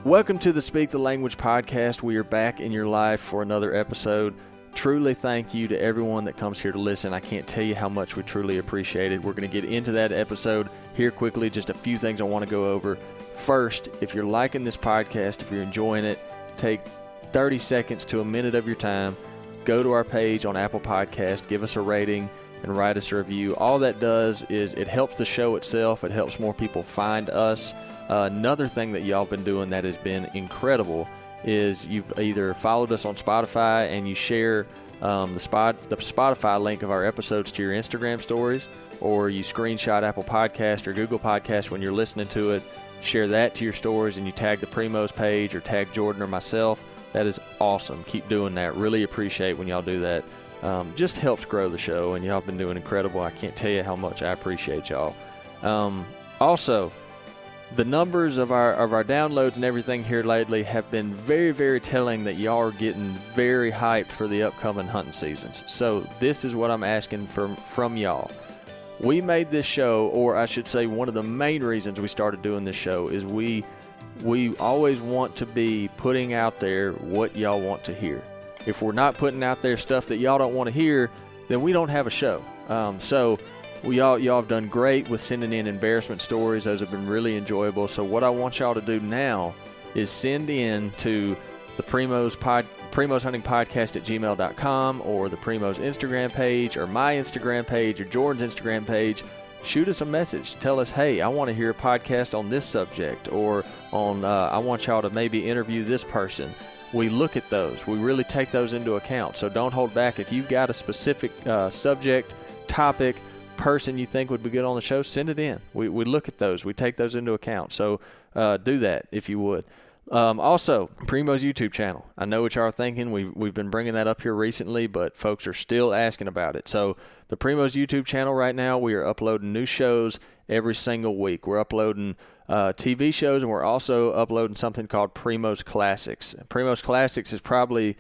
Welcome to the Speak the Language podcast. We are back in your life for another episode. Truly thank you to everyone that comes here to listen. I can't tell you how much we truly appreciate it. We're going to get into that episode here quickly. Just a few things I want to go over. First, if you're liking this podcast, if you're enjoying it, take 30 seconds to a minute of your time. Go to our page on Apple Podcast, give us a rating, and write us a review. All that does is it helps the show itself. It helps more people find us. Another thing that y'all been doing that has been incredible is you've either followed us on Spotify and you share the Spotify link of our episodes to your Instagram stories, or you screenshot Apple Podcast or Google Podcast when you're listening to it, share that to your stories, and you tag the Primos page or tag Jordan or myself. That is awesome. Keep doing that. Really appreciate when y'all do that. Just helps grow the show, and y'all have been doing incredible. I can't tell you how much I appreciate y'all. Also, the numbers of our downloads and everything here lately have been very, very telling that y'all are getting very hyped for the upcoming hunting seasons. So this is what I'm asking from y'all. We made this show, or I should say one of the main reasons we started doing this show is we always want to be putting out there what y'all want to hear. If we're not putting out there stuff that y'all don't want to hear, then we don't have a show. Y'all have done great with sending in embarrassment stories. Those have been really enjoyable. So what I want y'all to do now is send in to the Primos Hunting Podcast at gmail.com, or the Primos Instagram page, or my Instagram page, or Jordan's Instagram page. Shoot us a message. Tell us, hey, I want to hear a podcast on this subject, or on I want y'all to maybe interview this person. We look at those. We really take those into account. So don't hold back. If you've got a specific subject, topic, person you think would be good on the show, send it in. We look at those. We take those into account. So do that if you would. Also, Primos YouTube channel. I know what y'all are thinking. We've been bringing that up here recently, but folks are still asking about it. So the Primos YouTube channel right now, we are uploading new shows every single week. We're uploading TV shows, and we're also uploading something called Primos Classics. Primos Classics is probably,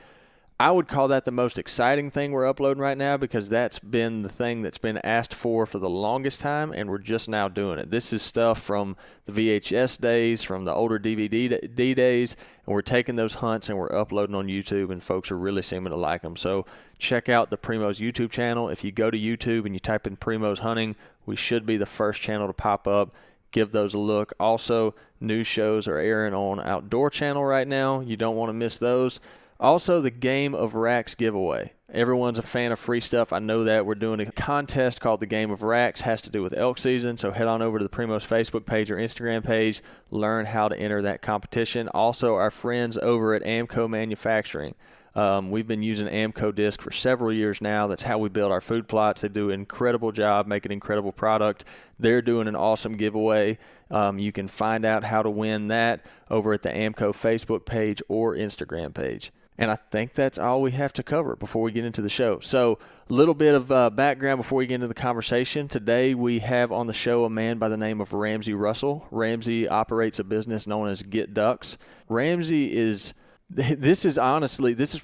I would call that the most exciting thing we're uploading right now, because that's been the thing that's been asked for the longest time, and we're just now doing it. This is stuff from the VHS days, from the older DVD days, and we're taking those hunts and we're uploading on YouTube, and folks are really seeming to like them. So check out the Primos YouTube channel. If you go to YouTube and you type in Primos Hunting, we should be the first channel to pop up. Give those a look. Also, new shows are airing on Outdoor Channel right now. You don't want to miss those. Also, the Game of Racks giveaway. Everyone's a fan of free stuff. I know that. We're doing a contest called the Game of Racks. Has to do with elk season. So head on over to the Primos Facebook page or Instagram page. Learn how to enter that competition. Also, our friends over at Amco Manufacturing. We've been using Amco disc for several years now. That's how we build our food plots. They do an incredible job, make an incredible product. They're doing an awesome giveaway. You can find out how to win that over at the Amco Facebook page or Instagram page. And I think that's all we have to cover before we get into the show. So a little bit of background before we get into the conversation. Today we have on the show a man by the name of Ramsey Russell. Ramsey operates a business known as Get Ducks. Ramsey is... This is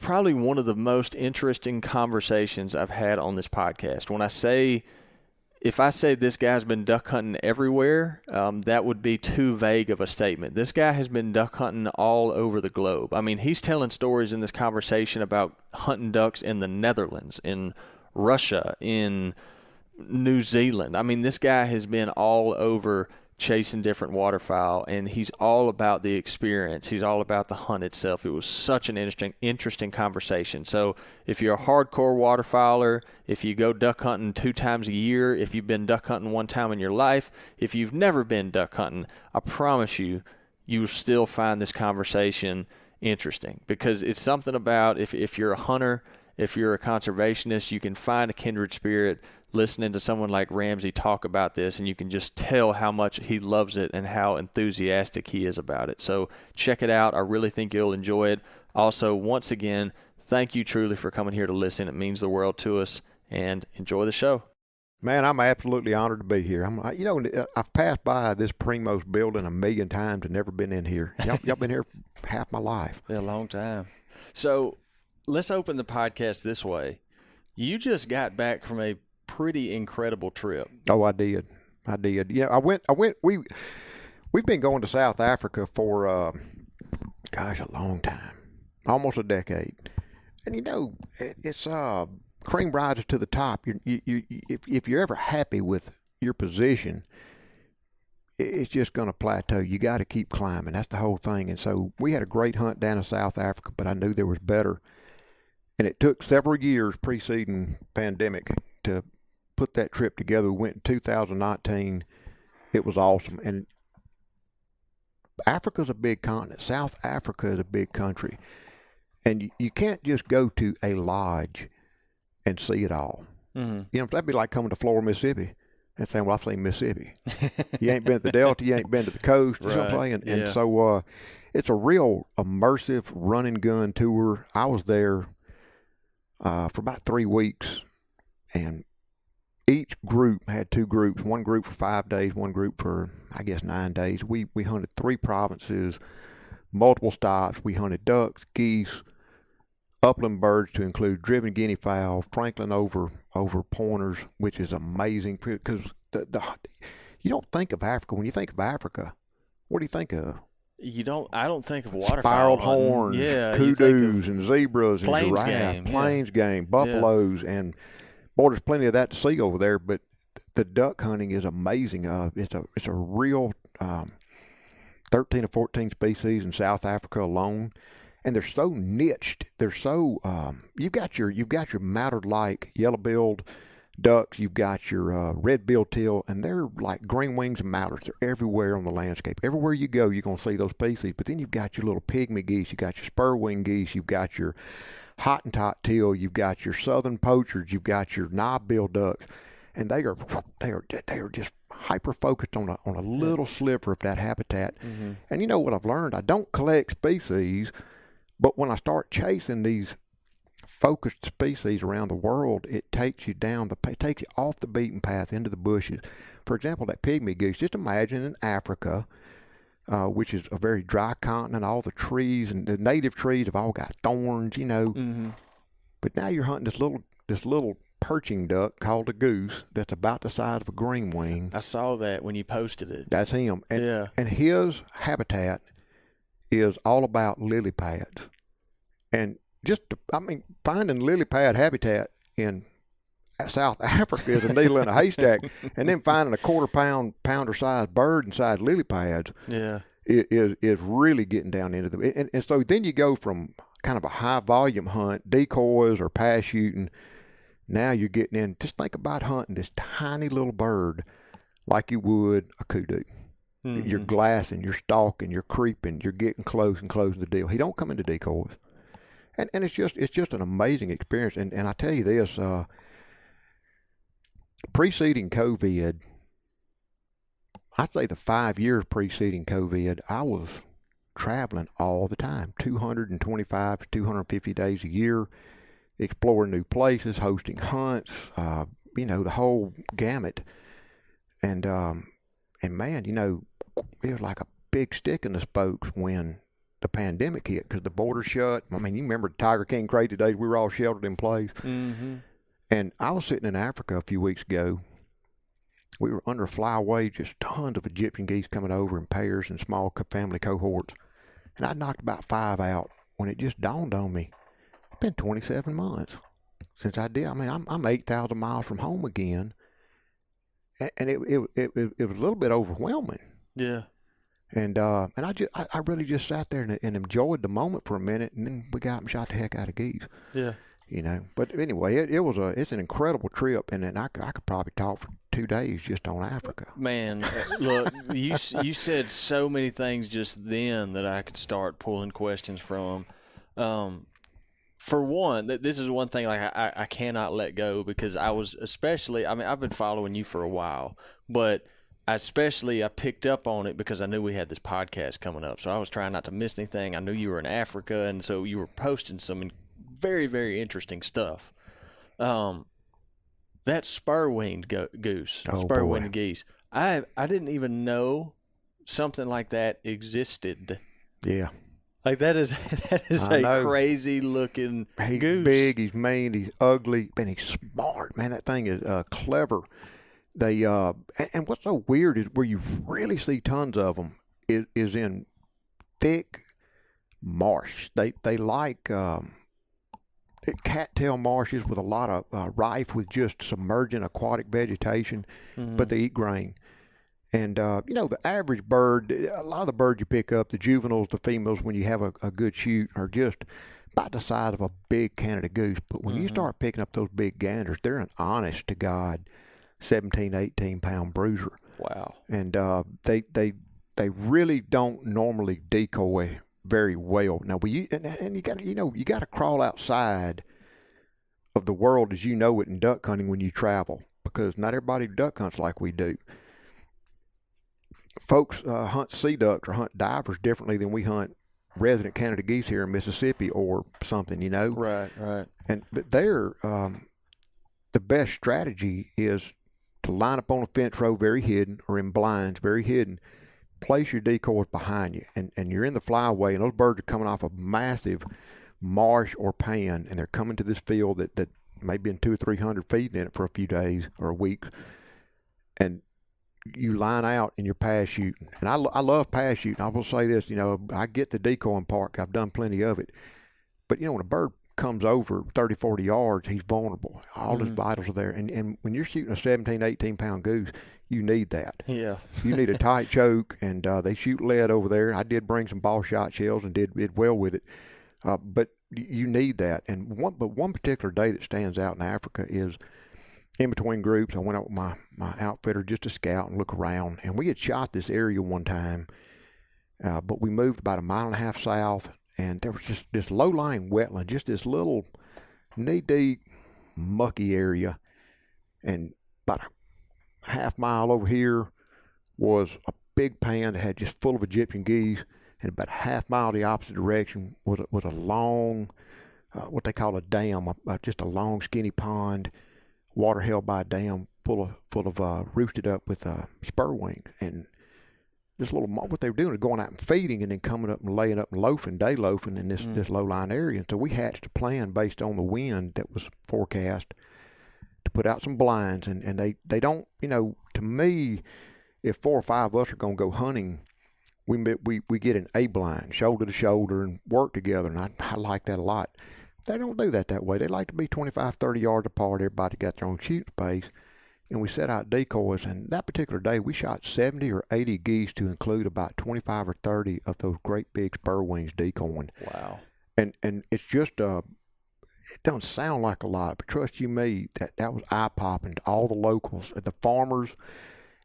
probably one of the most interesting conversations I've had on this podcast. If I say this guy's been duck hunting everywhere, that would be too vague of a statement. This guy has been duck hunting all over the globe. I mean, he's telling stories in this conversation about hunting ducks in the Netherlands, in Russia, in New Zealand. I mean, this guy has been all over chasing different waterfowl, and he's all about the experience. He's all about the hunt itself. It was such an interesting conversation. So if you're a hardcore waterfowler, if you go duck hunting 2 times a year, if you've been duck hunting 1 time in your life, if you've never been duck hunting, I promise you will still find this conversation interesting, because it's something about if you're a hunter, if you're a conservationist, you can find a kindred spirit listening to someone like Ramsey talk about this, and you can just tell how much he loves it and how enthusiastic he is about it. So check it out. I really think you'll enjoy it. Also, once again, thank you truly for coming here to listen. It means the world to us, and enjoy the show. Man, I'm absolutely honored to be here. I've passed by this Primos building 1,000,000 times and never been in here. Y'all been here half my life. Yeah, a long time. So let's open the podcast this way. You just got back from a pretty incredible trip. Oh, I did. We've been going to South Africa for Gosh, a long time, almost a decade. And it's cream rises to the top. If you're ever happy with your position, it's just going to plateau. You got to keep climbing. That's the whole thing. And so we had a great hunt down in South Africa, but I knew there was better. And it took several years preceding pandemic to put that trip together. We went in 2019. It was awesome. And Africa's a big continent. South Africa is a big country. And you can't just go to a lodge and see it all. Mm-hmm. That'd be like coming to Florida, Mississippi and saying, well, I've seen Mississippi. You ain't been to the Delta, you ain't been to the coast or something. And so it's a real immersive run and gun tour. I was there for about 3 weeks, and each group had 2 groups, one group for 5 days, one group for, I guess, 9 days. We hunted 3 provinces, multiple stops. We hunted ducks, geese, upland birds to include driven guinea fowl, Franklin over pointers, which is amazing because you don't think of Africa. When you think of Africa, what do you think of? I don't think of waterfowl. Spiraled horns, kudus and zebras and giraffes, plains game, buffaloes, and boy, there's plenty of that to see over there. But the duck hunting is amazing. It's a real 13 or 14 species in South Africa alone. And they're so niched. They're so you've got your mallard-like yellow-billed ducks. You've got your red-billed teal, and they're like green wings and mallards. They're everywhere on the landscape. Everywhere you go, you're gonna see those species. But then you've got your little pygmy geese. You got your spurwing geese. You've got your Hottentot teal. You've got your southern poachers. You've got your knob-billed ducks, and they are just hyper focused on a little sliver of that habitat. Mm-hmm. And you know what I've learned? I don't collect species. But when I start chasing these focused species around the world, it takes you off the beaten path into the bushes. For example, that pygmy goose, just imagine in Africa, which is a very dry continent, all the trees and the native trees have all got thorns, Mm-hmm. But now you're hunting this little perching duck called a goose that's about the size of a green wing. I saw that when you posted it. That's him. And his habitat is all about lily pads. And finding lily pad habitat in South Africa is a needle in a haystack, and then finding a pounder sized bird inside lily pads is really getting down into the and so then you go from kind of a high volume hunt, decoys or pass shooting. Now you're getting in. Just think about hunting this tiny little bird like you would a kudu. Mm-hmm. You're glassing, you're stalking, you're creeping, you're getting close and closing the deal. He don't come into decoys, and it's just an amazing experience. And I tell you this, preceding COVID, I'd say the 5 years preceding COVID, I was traveling all the time, 225 to 250 days a year, exploring new places, hosting hunts, the whole gamut, and man, it was like a big stick in the spokes when the pandemic hit because the border shut. I mean, you remember the Tiger King crazy days, we were all sheltered in place. Mm-hmm. And I was sitting in Africa a few weeks ago. We were under a flyway, just tons of Egyptian geese coming over in pairs and small family cohorts. And I knocked about 5 out when it just dawned on me. It's been 27 months since I did. I mean, I'm 8,000 miles from home again. And it was a little bit overwhelming. Yeah. And I really just sat there and enjoyed the moment for a minute, and then we got up and shot the heck out of geese. Yeah. But anyway, it's an incredible trip, and I could probably talk for 2 days just on Africa. Man, look, you said so many things just then that I could start pulling questions from. For one, this is one thing like I cannot let go because I was especially, I've been following you for a while, but I picked up on it because I knew we had this podcast coming up. So I was trying not to miss anything. I knew you were in Africa, and so you were posting some very, very interesting stuff. That spur-winged goose, spur-winged geese, I didn't even know something like that existed. Yeah. Like that is a crazy looking goose. He's big, he's mean, he's ugly, and he's smart. Man, that thing is clever. They and what's so weird is where you really see tons of them is in thick, marsh. They like cattail marshes with a lot of rife with just submergent aquatic vegetation, but they eat grain. And, the average bird, a lot of the birds you pick up, the juveniles, the females, when you have a good shoot, are just about the size of a big Canada goose. But when you start picking up those big ganders, they're an honest-to-God 17, 18-pound bruiser. Wow. And they really don't normally decoy very well. Now, you got to crawl outside of the world as you know it in duck hunting when you travel, because not everybody duck hunts like we do. Folks hunt sea ducks or hunt divers differently than we hunt resident Canada geese here in Mississippi or something, Right. But there, the best strategy is to line up on a fence row very hidden, or in blinds very hidden. Place your decoys behind you, and you're in the flyway, and those birds are coming off a massive marsh or pan, and they're coming to this field that may be in 200 or 300 feet in it for a few days or a week, and you line out and you're pass shooting. And I love pass shooting. I will say this, I get the decoying part. I've done plenty of it. But, when a bird comes over 30, 40 yards, he's vulnerable. All his vitals are there. And when you're shooting a 17, 18-pound goose, you need that. Yeah. You need a tight choke, and they shoot lead over there. I did bring some ball shot shells and did well with it. But you need that. And one particular day that stands out in Africa is in between groups. I went out with my outfitter just to scout and look around. And we had shot this area one time, but we moved about 1.5 miles south, and there was just this low-lying wetland, just this little knee-deep, mucky area. And about a half mile over here was a big pan that had just full of Egyptian geese, and about a half mile the opposite direction was a long, what they call a dam, just a long, skinny pond, water held by a dam full of roosted up with spurwing. And this what they were doing is going out and feeding, and then coming up and laying up and loafing, day loafing in this low-lying area. And so we hatched a plan based on the wind that was forecast to put out some blinds. And they don't, to me, if 4 or 5 of us are going to go hunting, we get an A blind, shoulder to shoulder, and work together. And I like that a lot. They don't do that way. They like to be 25, 30 yards apart. Everybody got their own shooting space. And we set out decoys. And that particular day, we shot 70 or 80 geese to include about 25 or 30 of those great big spurwings decoying. Wow. And it's just, it doesn't sound like a lot, but trust you me, that was eye-popping to all the locals, the farmers.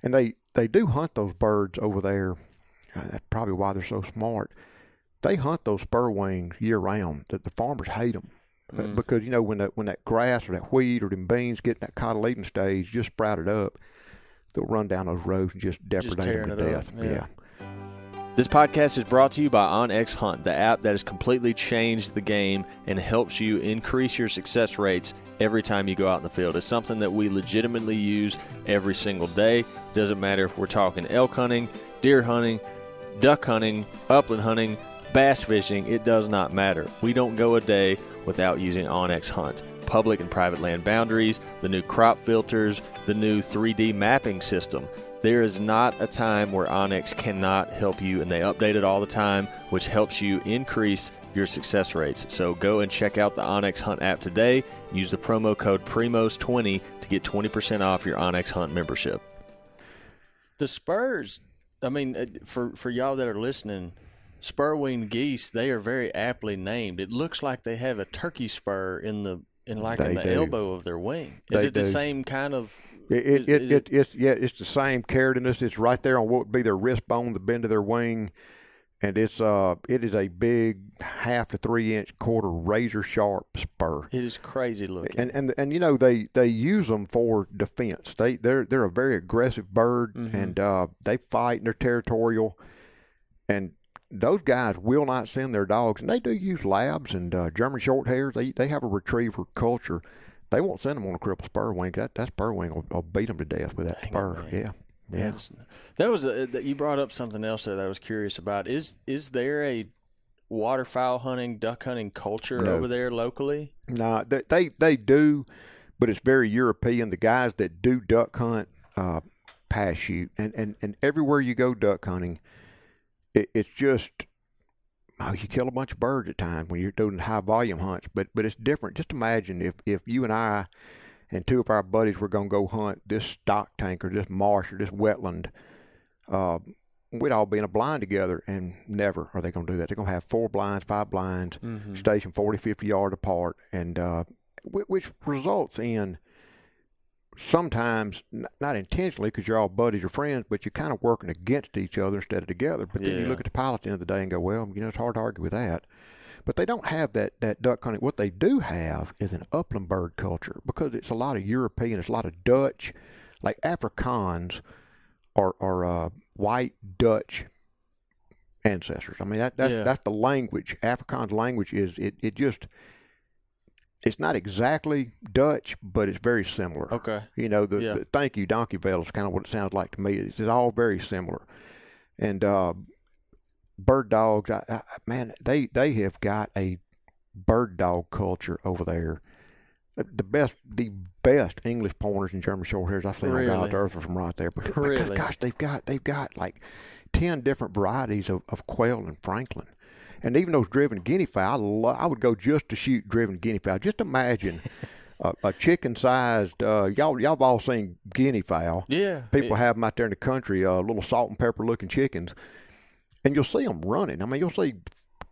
And they do hunt those birds over there. That's probably why they're so smart. They hunt those spurwings year-round. The farmers hate them. Because, when that grass or that wheat or them beans get in that cotyledon stage just sprouted up, they'll run down those rows and just depredate them to death. Yeah. This podcast is brought to you by OnX Hunt, the app that has completely changed the game and helps you increase your success rates every time you go out in the field. It's something that we legitimately use every single day. Doesn't matter if we're talking elk hunting, deer hunting, duck hunting, upland hunting, bass fishing, it does not matter. We don't go a day without using OnX Hunt. Public and private land boundaries, the new crop filters, the new 3D mapping system. There is not a time where OnX cannot help you, and they update it all the time, which helps you increase your success rates. So go and check out the OnX Hunt app today. Use the promo code PRIMOS20 to get 20% off your OnX Hunt membership. The spurs, for y'all that are listening, Spurwing geese, they are very aptly named. It looks like they have a turkey spur in the elbow of their wing. Is it the same kind of? It's the same keratinous. It's right there on what would be their wrist bone, the bend of their wing, and it is a big 1/2 to 3 inch quarter razor sharp spur. It is crazy looking. And they use them for defense. They're a very aggressive bird, and they fight and they're territorial, and those guys will not send their dogs, and they do use labs and German short hairs. They have a retriever culture. They won't send them on a crippled spurwing. That spurwing will beat them to death with that spur. Man. Yeah. That was you brought up something else there that I was curious about. Is there a waterfowl hunting, duck hunting culture over there locally? No, they do, but it's very European. The guys that do duck hunt pass shoot, and everywhere you go duck hunting, it's just you kill a bunch of birds at times when you're doing high volume hunts, but it's different. Just imagine if you and I and two of our buddies were going to go hunt this stock tank or this marsh or this wetland. We'd all be in a blind together, and never are they going to do that. They're going to have 4 blinds, 5 blinds, stationed 40, 50 yards apart, and which results in sometimes, not intentionally because you're all buddies or friends, but you're kind of working against each other instead of together. But then you look at the pilot at the end of the day and go, well, it's hard to argue with that. But they don't have that duck hunting. What they do have is an upland bird culture, because it's a lot of European, it's a lot of Dutch, like Afrikaans are white Dutch ancestors. I mean, that's the language. Afrikaans language is, it's not exactly Dutch, but it's very similar. Okay. The thank you, donkey bell is kind of what it sounds like to me. It's all very similar. And bird dogs, man, they have got a bird dog culture over there. The best English pointers and German short hairs I've seen on God's earth are from right there. But gosh, they've got like 10 different varieties of quail and Franklin. And even those driven guinea fowl, I would go just to shoot driven guinea fowl. Just imagine a chicken-sized, y'all have all seen guinea fowl. Yeah. People have them out there in the country, little salt and pepper looking chickens. And you'll see them running. I mean, you'll see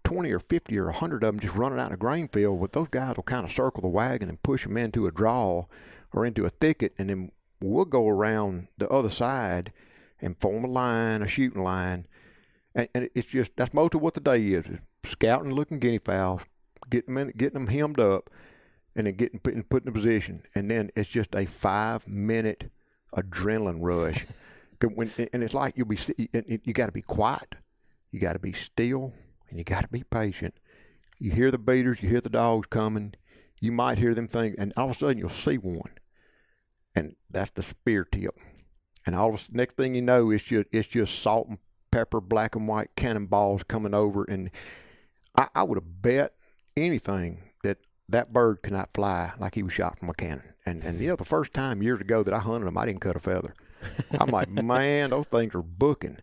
20 or 50 or 100 of them just running out in a grain field. But those guys will kind of circle the wagon and push them into a draw or into a thicket, and then we'll go around the other side and form a shooting line. And it's just, that's most of what the day is scouting, looking guinea fowls, getting them hemmed up, and then put in a position. And then it's just a 5-minute adrenaline rush. And it's like you got to be quiet, you got to be still, and you got to be patient. You hear the beaters, you hear the dogs coming, you might hear them think, and all of a sudden you'll see one, and that's the spear tip. And all of the next thing you know, it's just salt and pepper, black and white cannonballs coming over. And I would have bet anything that bird could not fly like he was shot from a cannon. And the first time years ago that I hunted them, I didn't cut a feather. I'm like, man, those things are booking,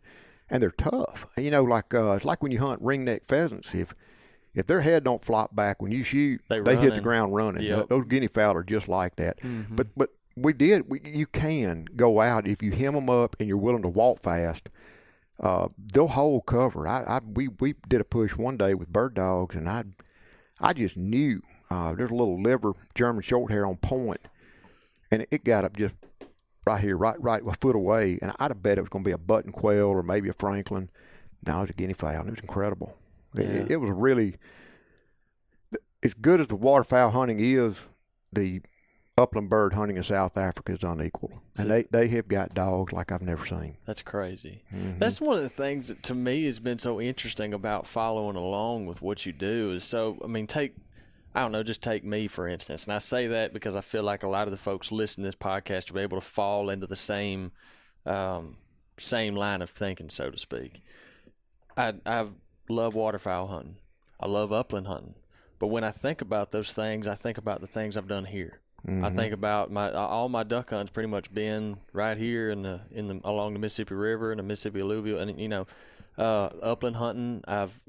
and they're tough. It's like when you hunt ringneck pheasants. If their head don't flop back when you shoot, they hit the ground running. Yep. Those guinea fowl are just like that. Mm-hmm. But you can go out if you hem them up and you're willing to walk fast. They'll hold cover. We did a push one day with bird dogs, and I just knew there's a little liver German short hair on point, and it got up just right here, right a foot away, and I'd have bet it was going to be a button quail or maybe a Franklin. No, it was a guinea fowl, and it was incredible. Yeah. It was really, as good as the waterfowl hunting is, the upland bird hunting in South Africa is unequal. And they have got dogs like I've never seen. That's crazy. Mm-hmm. That's one of the things that to me has been so interesting about following along with what you do is just take me, for instance. And I say that because I feel like a lot of the folks listening to this podcast will be able to fall into the same line of thinking, so to speak. I love waterfowl hunting. I love upland hunting. But when I think about those things, I think about the things I've done here. Mm-hmm. I think about all my duck hunts pretty much been right here along the Mississippi River and the Mississippi alluvial, and upland hunting. I've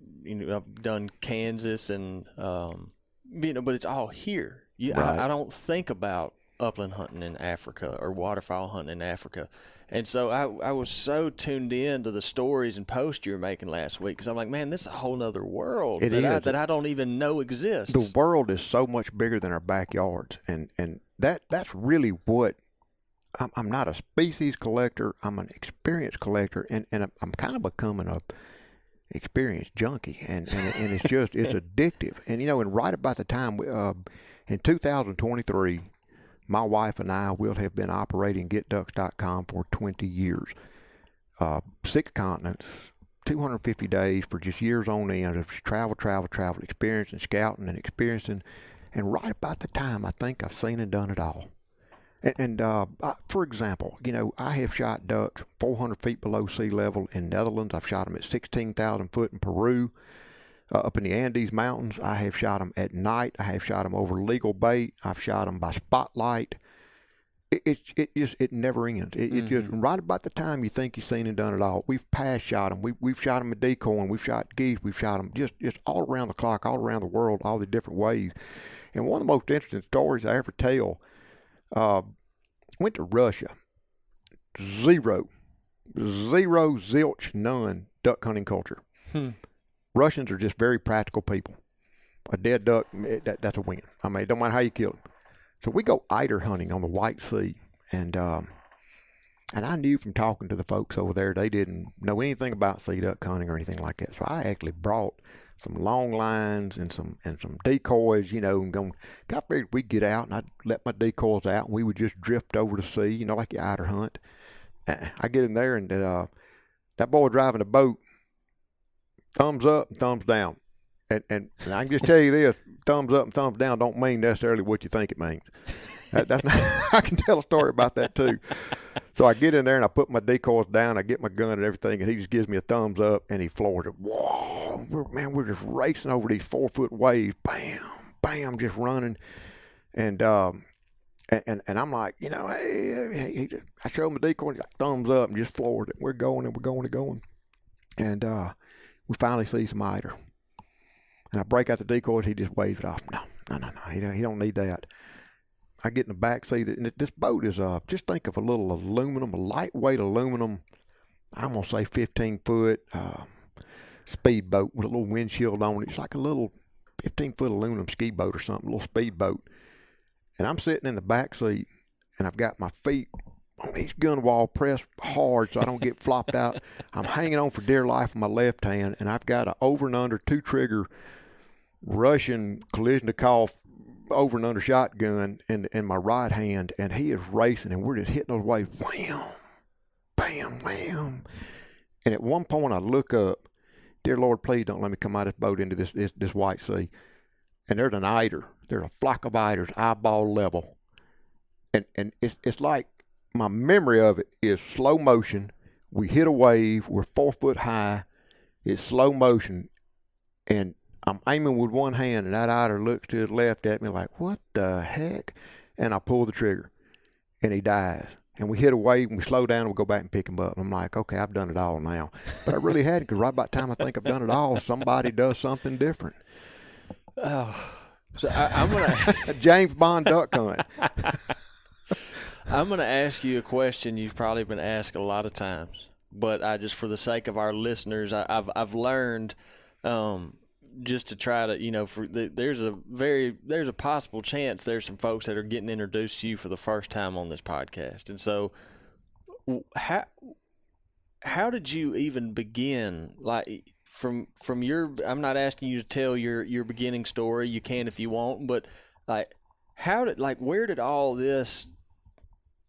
done Kansas and but it's all here. Right. I don't think about upland hunting in Africa or waterfowl hunting in Africa. And so I was so tuned in to the stories and posts you were making last week because I'm like, man, this is a whole nother world that I don't even know exists. The world is so much bigger than our backyards, and that's really what I'm not a species collector. I'm an experience collector, and I'm kind of becoming a experience junkie, and it's just it's addictive. And right about the time in 2023. My wife and I will have been operating GetDucks.com for 20 years. 6 continents, 250 days for just years on end of travel, experiencing, scouting and experiencing. And right about the time, I think I've seen and done it all. And for example, I have shot ducks 400 feet below sea level in Netherlands. I've shot them at 16,000 foot in Peru. Up in the Andes Mountains, I have shot them at night. I have shot them over legal bait. I've shot them by spotlight. it never ends. It just right about the time you think you've seen and done it all. We've pass shot them. We've shot them at decoy. We've shot geese. We've shot them just all around the clock, all around the world, all the different ways. And one of the most interesting stories I ever tell. Went to Russia. Zero, zilch, none duck hunting culture. Russians are just very practical people. A dead duck, that's a win. I mean, it don't matter how you kill them. So we go eider hunting on the White Sea, and I knew from talking to the folks over there, they didn't know anything about sea duck hunting or anything like that. So I actually brought some long lines and some decoys, and I figured we'd get out and I'd let my decoys out and we would just drift over the sea, like you eider hunt. I get in there and that boy driving the boat, thumbs up and thumbs down. And I can just tell you this, thumbs up and thumbs down don't mean necessarily what you think it means. That's not, I can tell a story about that too. So I get in there and I put my decoys down, I get my gun and everything, and he just gives me a thumbs up and he floors it. Whoa, we're just racing over these 4-foot waves, bam, bam, just running. And I'm like, hey, I show him the decoy, and he's like, thumbs up, and just floors it. We're going and we're going and going. And we finally see some eider. And I break out the decoys, he just waves it off. No, he don't need that. I get in the back seat, and this boat is, just think of a little aluminum, a lightweight aluminum, I'm going to say 15-foot speedboat with a little windshield on it. It's like a little 15-foot aluminum ski boat or something, a little speedboat. And I'm sitting in the back seat, and I've got my feet on each gun wall pressed hard so I don't get flopped out. I'm hanging on for dear life with my left hand, and I've got an over and under 2-trigger Russian Kalashnikov over and under shotgun in my right hand, and he is racing, and we're just hitting those waves, wham, bam, wham. And at one point I look up, dear Lord, please don't let me come out of this boat into this White Sea. And there's an eider. There's a flock of eiders, eyeball level. And it's like my memory of it is slow motion. We hit a wave. We're 4 foot high. It's slow motion. And I'm aiming with one hand, and that eider looks to his left at me like, what the heck? And I pull the trigger, and he dies. And we hit a wave, and we slow down, and we go back and pick him up. And I'm like, okay, I've done it all now. But I really hadn't, because right about the time I think I've done it all, somebody does something different. Oh, so I'm going to... James Bond duck hunt. I'm going to ask you a question you've probably been asked a lot of times. But I just, for the sake of our listeners, I've learned... just to try to, there's a possible chance there's some folks that are getting introduced to you for the first time on this podcast. And so how did you even begin? Like from your, I'm not asking you to tell your beginning story. You can if you want, but where did all this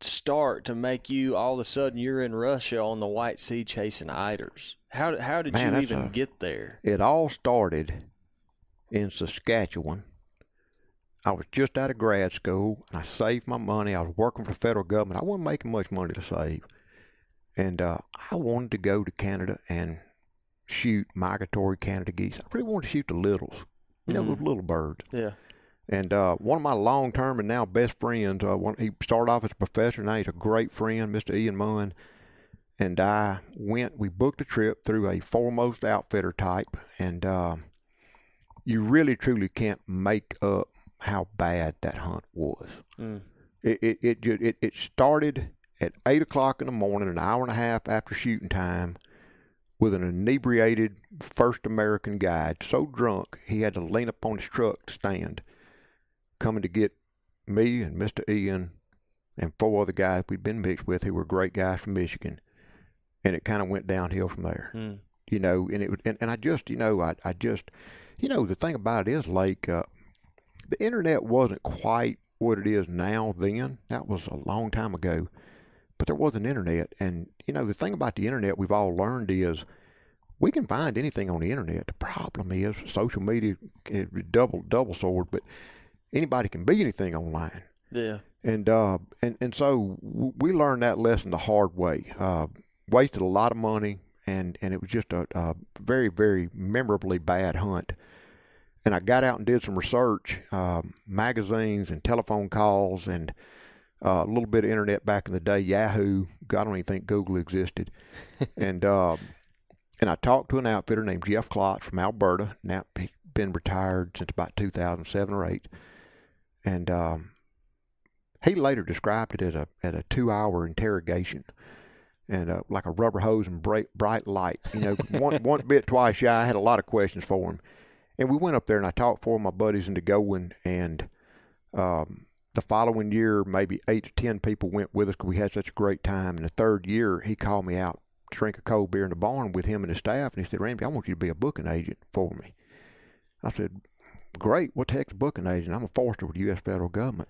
start to make you all of a sudden you're in Russia on the White Sea chasing eiders? How did you even get there? It all started in Saskatchewan. I was just out of grad school, and I saved my money. I was working for the federal government. I wasn't making much money to save. And I wanted to go to Canada and shoot migratory Canada geese. I really wanted to shoot the littles, those little birds. Yeah. And one of my long-term and now best friends, he started off as a professor, now he's a great friend, Mr. Ian Munn. And we booked a trip through a foremost outfitter type, and you really truly can't make up how bad that hunt was. It started at 8 o'clock in the morning, an hour and a half after shooting time, with an inebriated first American guide, so drunk he had to lean up on his truck to stand, coming to get me and Mr. Ian and 4 other guys we'd been mixed with who were great guys from Michigan. And it kind of went downhill from there, and it was, and I just, the thing about it is, like, the internet wasn't quite what it is now then. That was a long time ago, but there was an internet. And, the thing about the internet we've all learned is we can find anything on the internet. The problem is social media is double sword, but anybody can be anything online. Yeah. And so we learned that lesson the hard way. Wasted a lot of money, and it was just a very, very memorably bad hunt. And I got out and did some research, magazines and telephone calls, and a little bit of internet back in the day, Yahoo. I don't even think Google existed. And I talked to an outfitter named Jeff Klotz from Alberta. Now he's been retired since about 2007 or 8. And he later described it as a 2-hour interrogation, and like a rubber hose and bright light. You know, one bit twice shy. I had a lot of questions for him, and we went up there and I talked 4 of my buddies into going. And the following year, maybe 8 to 10 people went with us because we had such a great time. And the third year, he called me out to drink a cold beer in the barn with him and his staff, and he said, "Ramsey, I want you to be a booking agent for me." I said, "Great. What the heck's a booking agent? I'm a forester with the U.S. federal government."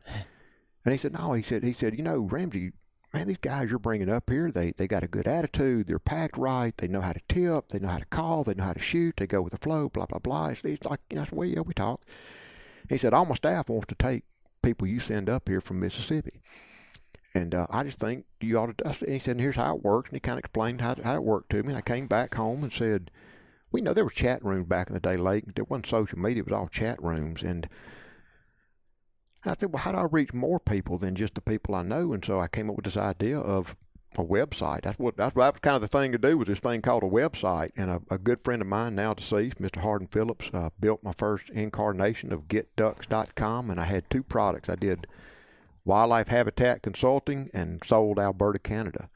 And he said, "No," he said, "You know, Ramsey, man, these guys you're bringing up here, they got a good attitude. They're packed right. They know how to tip. They know how to call. They know how to shoot. They go with the flow, blah, blah, blah." It's like, you know, I said, "Well, yeah, we talk." He said, "All my staff wants to take people you send up here from Mississippi. And I just think you ought to." And he said, "And here's how it works." And he kind of explained how it worked to me. And I came back home and said, "We know there were chat rooms back in the day, Lake. There wasn't social media. It was all chat rooms." And I said, "Well, how do I reach more people than just the people I know?" And so I came up with this idea of a website. That was kind of the thing to do, was this thing called a website. And a good friend of mine, now deceased, Mr. Hardin Phillips, built my first incarnation of getducks.com. And I had 2 products. I did wildlife habitat consulting and sold Alberta, Canada.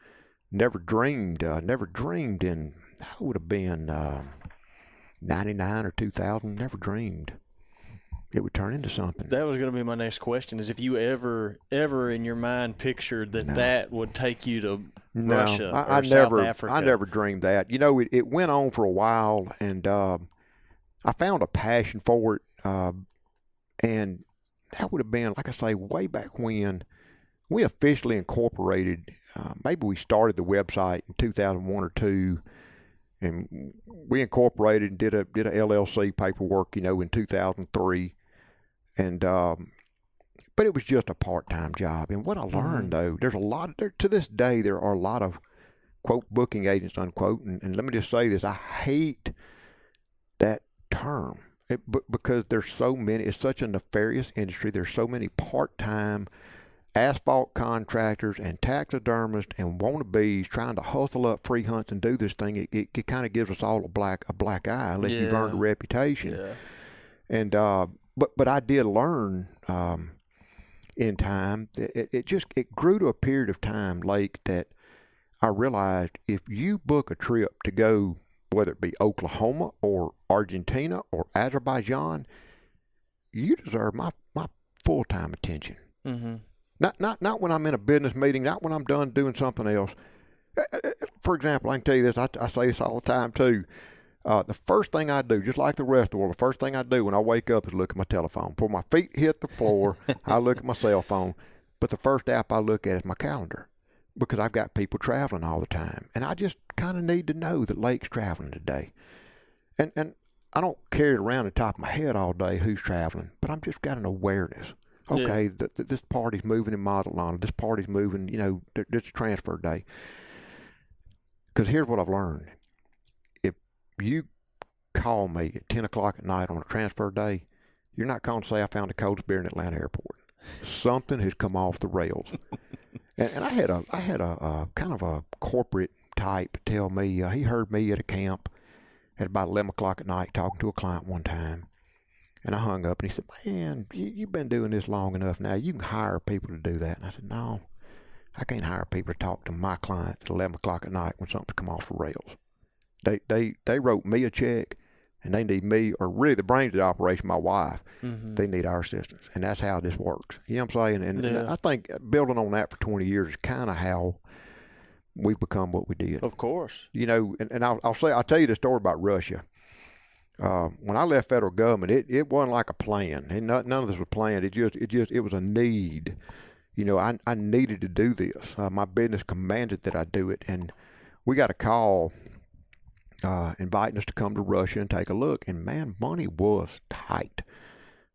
Never dreamed in, I would have been 99 or 2000, never dreamed it would turn into something. That was going to be my next question, is if you ever in your mind pictured that would take you to Russia or South Africa. I never dreamed that. You know, it went on for a while, and I found a passion for it, and that would have been, like I say, way back when we officially incorporated. Maybe we started the website in 2001 or 2, and we incorporated and did a LLC paperwork, you know, in 2003. And but it was just a part-time job. And what I learned, though, to this day, there are a lot of, quote, booking agents, unquote. And let me just say this, I hate that term because there's so many. It's such a nefarious industry. There's so many part-time asphalt contractors and taxidermists and wannabes trying to hustle up free hunts and do this thing. It kind of gives us all a black eye unless you've earned a reputation. Yeah. And but I did learn in time that it grew to a period of time, Lake, that I realized if you book a trip to go, whether it be Oklahoma or Argentina or Azerbaijan, you deserve my full-time attention. Mm-hmm. Not when I'm in a business meeting, not when I'm done doing something else. For example, I can tell you this, I say this all the time too. The first thing I do, just like the rest of the world, the first thing I do when I wake up is look at my telephone. Before my feet hit the floor, I look at my cell phone. But the first app I look at is my calendar, because I've got people traveling all the time. And I just kind of need to know that Lake's traveling today. And I don't carry it around the top of my head all day who's traveling, but I've just got an awareness. Okay, this party's moving in Mazatlan. This party's moving, you know, it's a transfer day. Because here's what I've learned. If you call me at 10 o'clock at night on a transfer day, you're not going to say, "I found the coldest beer in Atlanta airport." Something has come off the rails. and I had a kind of a corporate type tell me, he heard me at a camp at about 11 o'clock at night talking to a client one time. And I hung up, and he said, "Man, you've been doing this long enough now. You can hire people to do that." And I said, "No, I can't hire people to talk to my clients at 11 o'clock at night when something's come off the rails. They wrote me a check, and they need me, or really the brains of the operation, my wife. Mm-hmm. They need our assistance, and that's how this works." You know what I'm saying? And I think building on that for 20 years is kind of how we've become what we did. Of course. You know, and I'll tell you the story about Russia. When I left federal government, it wasn't like a plan. And none of this was planned. It was a need. You know, I needed to do this. My business commanded that I do it. And we got a call inviting us to come to Russia and take a look. And man, money was tight.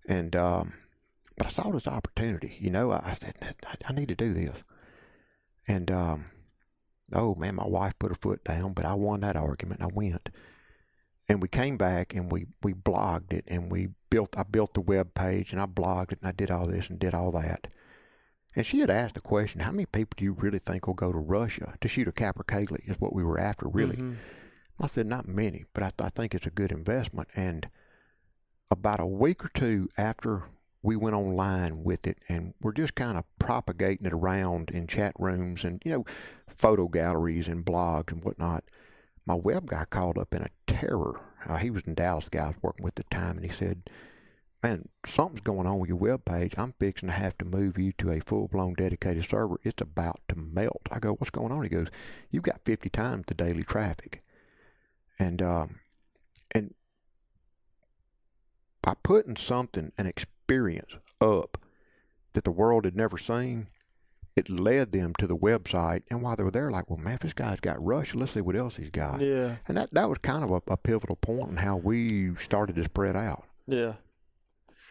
And but I saw this opportunity. You know, I said, I need to do this. And oh man, my wife put her foot down, but I won that argument. I went. And we came back and we blogged it, and I built the web page, and I blogged it, and I did all this and did all that. And she had asked the question, how many people do you really think will go to Russia to shoot a capercaillie is what we were after, really. Mm-hmm. I said, not many, but I think it's a good investment. And about a week or two after we went online with it, and we're just kind of propagating it around in chat rooms and, photo galleries and blogs and whatnot, my web guy called up in a terror. He was in Dallas, the guy I was working with at the time, and he said, man, something's going on with your web page. I'm fixing to have to move you to a full-blown dedicated server. It's about to melt. I go, what's going on? He goes, you've got 50 times the daily traffic. And by putting an experience up that the world had never seen, it led them to the website. And while they were there, like, well, man, if this guy's got Russia, let's see what else he's got. Yeah. And that was kind of a pivotal point in how we started to spread out. Yeah.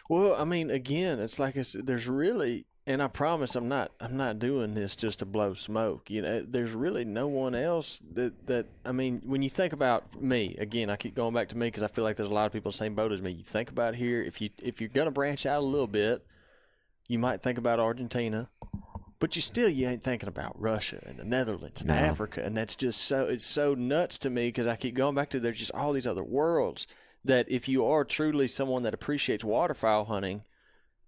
Well, I mean, again, it's like there's really, and I promise I'm not doing this just to blow smoke. There's really no one else that I mean, when you think about me, again, I keep going back to me because I feel like there's a lot of people in the same boat as me. You think about here, if you're going to branch out a little bit, you might think about Argentina, but you ain't thinking about Russia and the Netherlands and Africa, and that's just it's so nuts to me because I keep going back to there's just all these other worlds that if you are truly someone that appreciates waterfowl hunting,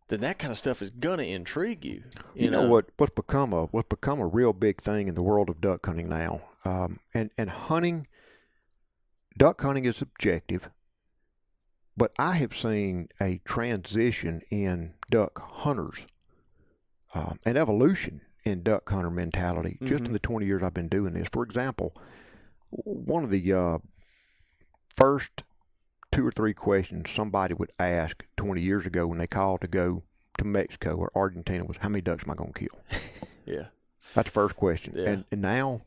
then that kind of stuff is gonna intrigue you. You know what's become a real big thing in the world of duck hunting now, and hunting. Duck hunting is subjective, but I have seen a transition in duck hunters, an evolution in duck hunter mentality just in the 20 years I've been doing this. For example, one of the first 2 or 3 questions somebody would ask 20 years ago when they called to go to Mexico or Argentina was, how many ducks am I going to kill? Yeah. That's the first question. Yeah. And now,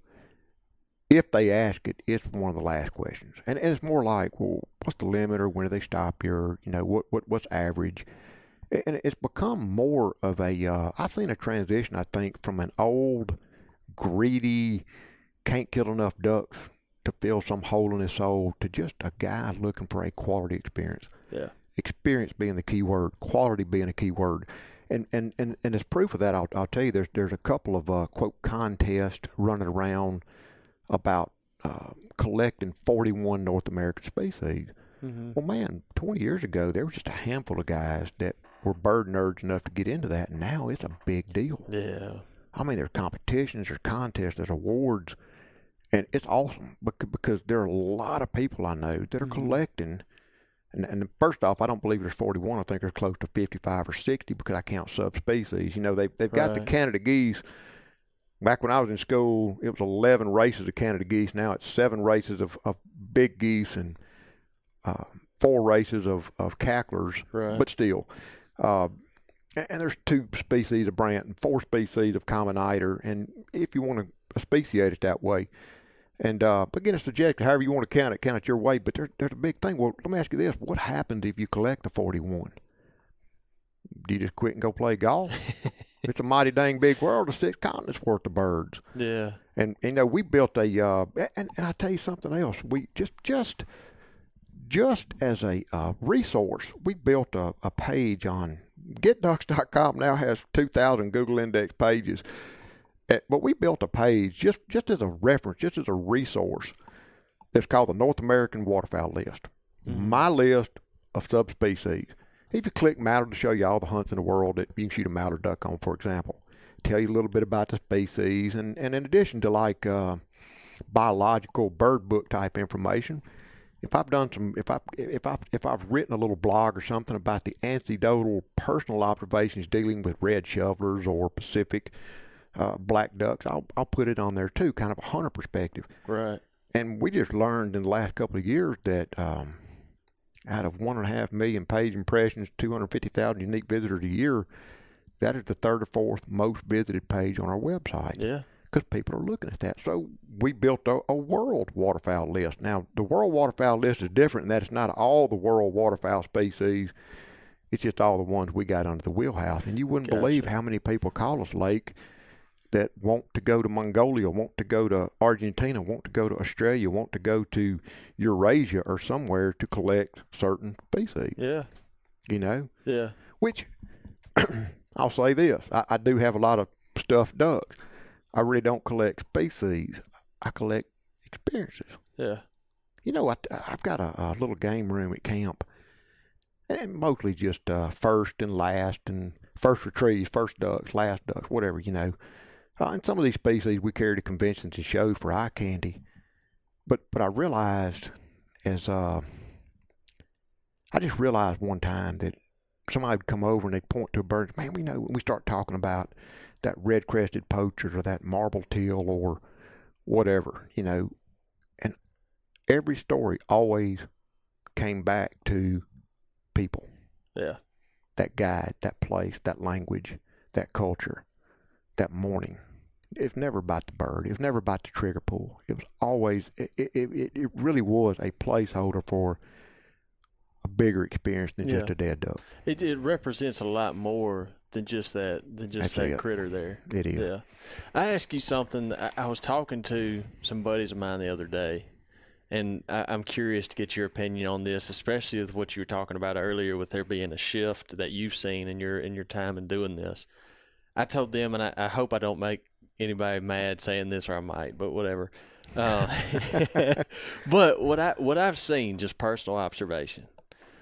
if they ask it, it's one of the last questions. And it's more like, well, what's the limit, or when do they stop you? What's average? And it's become more of I've seen a transition, I think, from an old, greedy, can't kill enough ducks to fill some hole in his soul to just a guy looking for a quality experience. Yeah. Experience being the key word, quality being a key word. And as proof of that, I'll tell you, there's a couple of quote contests running around about collecting 41 North American species. Mm-hmm. Well, man, 20 years ago, there was just a handful of guys that were bird nerds enough to get into that, and now it's a big deal. Yeah. I mean, there's competitions, there's contests, there's awards. And it's awesome because there are a lot of people I know that are collecting. And first off, I don't believe there's 41. I think there's close to 55 or 60 because I count subspecies. They've got the Canada geese. Back when I was in school, it was 11 races of Canada geese. Now it's 7 races of big geese and 4 races of cacklers. Right. But still. And there's 2 species of brant and 4 species of common eider. And if you want to speciate it that way. And again, it's subjective. However you want to count it your way. But there's a big thing. Well, let me ask you this: what happens if you collect the 41? Do you just quit and go play golf? It's a mighty dang big world of 6 continents worth of birds. Yeah. And we built and I tell you something else. We just as a resource, we built a page on GetDucks.com. Now has 2,000 Google index pages. But we built a page just as a reference, just as a resource that's called the North American Waterfowl List. Mm-hmm. My list of subspecies. If you click mallard to show you all the hunts in the world that you can shoot a mallard duck on, for example, tell you a little bit about the species, and in addition to like biological bird book type information, if I've written a little blog or something about the anecdotal personal observations dealing with red shovelers or Pacific black ducks, I'll put it on there too, kind of a hunter perspective. Right. And we just learned in the last couple of years that out of 1.5 million page impressions, 250,000 unique visitors a year, that is the 3rd or 4th most visited page on our website. Yeah. Because people are looking at that. So we built a world waterfowl list. Now, the world waterfowl list is different in that it's not all the world waterfowl species. It's just all the ones we got under the wheelhouse. And you wouldn't believe how many people call us, Lake, that want to go to Mongolia, want to go to Argentina, want to go to Australia, want to go to Eurasia or somewhere to collect certain species. Yeah. Yeah. Which, I'll say this. I do have a lot of stuffed ducks. I really don't collect species. I collect experiences. Yeah. You know, I've got a little game room at camp, and mostly just first and last, and first retrieves, first ducks, last ducks, whatever, you know. And some of these species we carry to conventions and shows for eye candy. But I realized I just realized one time that somebody would come over and they'd point to a bird. Man, we know when we start talking about that red-crested poachers or that marble teal or whatever, you know, and every story always came back to people. Yeah. That guide, that place, that language, that culture, that morning. It's never about the bird. It was never about the trigger pull. It was always, it really was a placeholder for a bigger experience than just a dead duck. It represents a lot more than just that critter there. It is. Yeah. I ask you something. I was talking to some buddies of mine the other day, and I'm curious to get your opinion on this, especially with what you were talking about earlier, with there being a shift that you've seen in your time in doing this. I told them, and I hope I don't make anybody mad saying this, or I might, but whatever. But what I've seen, just personal observation,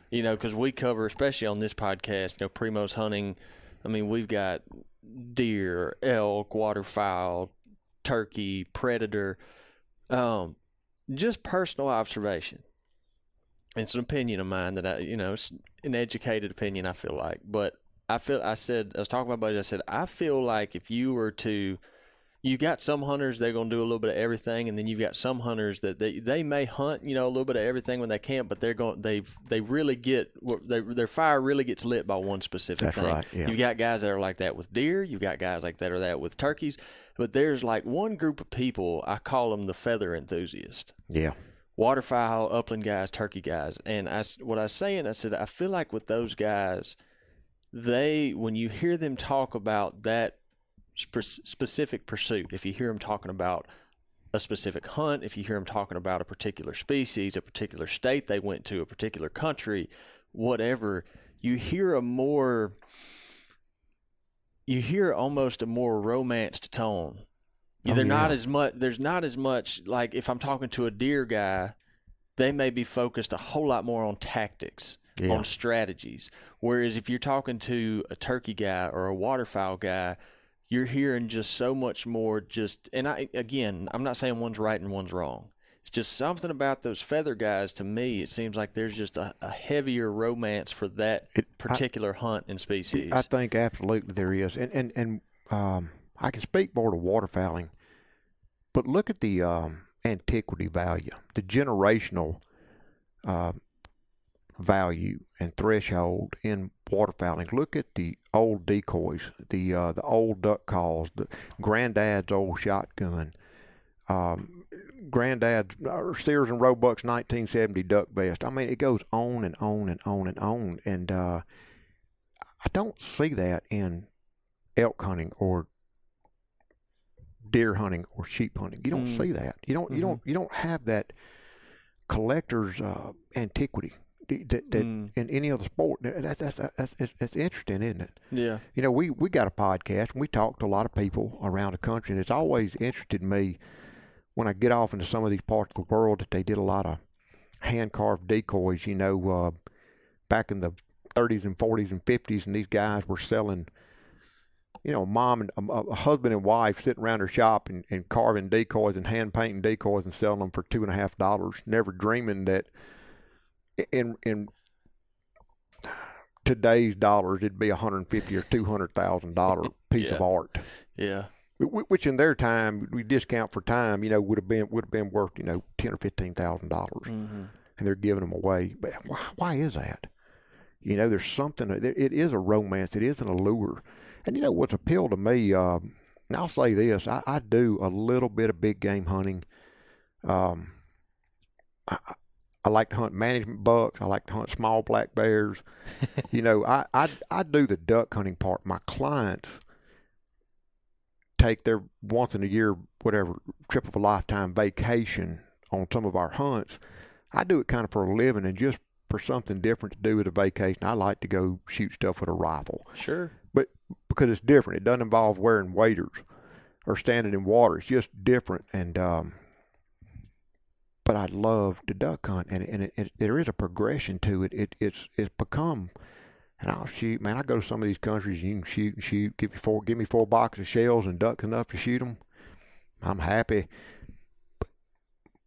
you know, because we cover, especially on this podcast, you know, Primos hunting. I mean, we've got deer, elk, waterfowl, turkey, predator. Just personal observation. It's an opinion of mine that it's an educated opinion, I feel like. But I was talking to my buddy, I said, I feel like if you were to, you've got some hunters, they're going to do a little bit of everything, and then you've got some hunters that they may hunt, you know, a little bit of everything when they can, but they really get, their fire really gets lit by one specific thing. That's right, yeah. You've got guys that are like that with deer, you've got guys like that are that with turkeys, but there's like one group of people, I call them the feather enthusiast. Yeah. Waterfowl, upland guys, turkey guys. And what I was saying, I said, I feel like with those guys, when you hear them talk about that specific pursuit, if you hear them talking about a specific hunt, if you hear them talking about a particular species, a particular state they went to, a particular country, whatever, you hear almost a more romanced tone. There's not as much, like if I'm talking to a deer guy, they may be focused a whole lot more on tactics, on strategies. Whereas if you're talking to a turkey guy or a waterfowl guy, you're hearing just so much more I'm not saying one's right and one's wrong. It's just something about those feather guys, to me, it seems like there's just a heavier romance for that particular hunt and species. I think absolutely there is. And I can speak more to waterfowling, but look at the antiquity value, the generational value and threshold in waterfowling. Look at the old decoys, the old duck calls, the granddad's old shotgun, granddad's Sears and Roebuck's 1970 duck vest. I mean, it goes on and on and on and on. And I don't see that in elk hunting or deer hunting or sheep hunting. You don't see that. You don't have that collector's antiquity that in any other sport. That's interesting, isn't it? Yeah. You know, we got a podcast and we talk to a lot of people around the country, and it's always interested me when I get off into some of these parts of the world that they did a lot of hand carved decoys. You know, back in the 30s and 40s and 50s, and these guys were selling, you know, mom and a husband and wife sitting around their shop and carving decoys and hand painting decoys and selling them for $2.50, never dreaming that in today's dollars it'd be $150,000 or $200,000 piece of art. Yeah. Which in their time, we discount for time, you know, would have been worth, you know, $10,000 or $15,000, and they're giving them away. But why is that? You know, there's something. It is a romance. It is an allure. And you know what's appealed to me, and I'll say this, I do a little bit of big game hunting. I like to hunt management bucks. I like to hunt small black bears. You know, I do the duck hunting part. My clients take their once in a year, whatever, trip of a lifetime vacation on some of our hunts. I do it kind of for a living and just for something different to do with a vacation. I like to go shoot stuff with a rifle. Sure. But because it's different. It doesn't involve wearing waders or standing in water. It's just different. And but I love to duck hunt, and there is a progression to it. It's become. And I'll shoot, man. I go to some of these countries. You can shoot. Give me 4 boxes of shells and ducks enough to shoot them. I'm happy.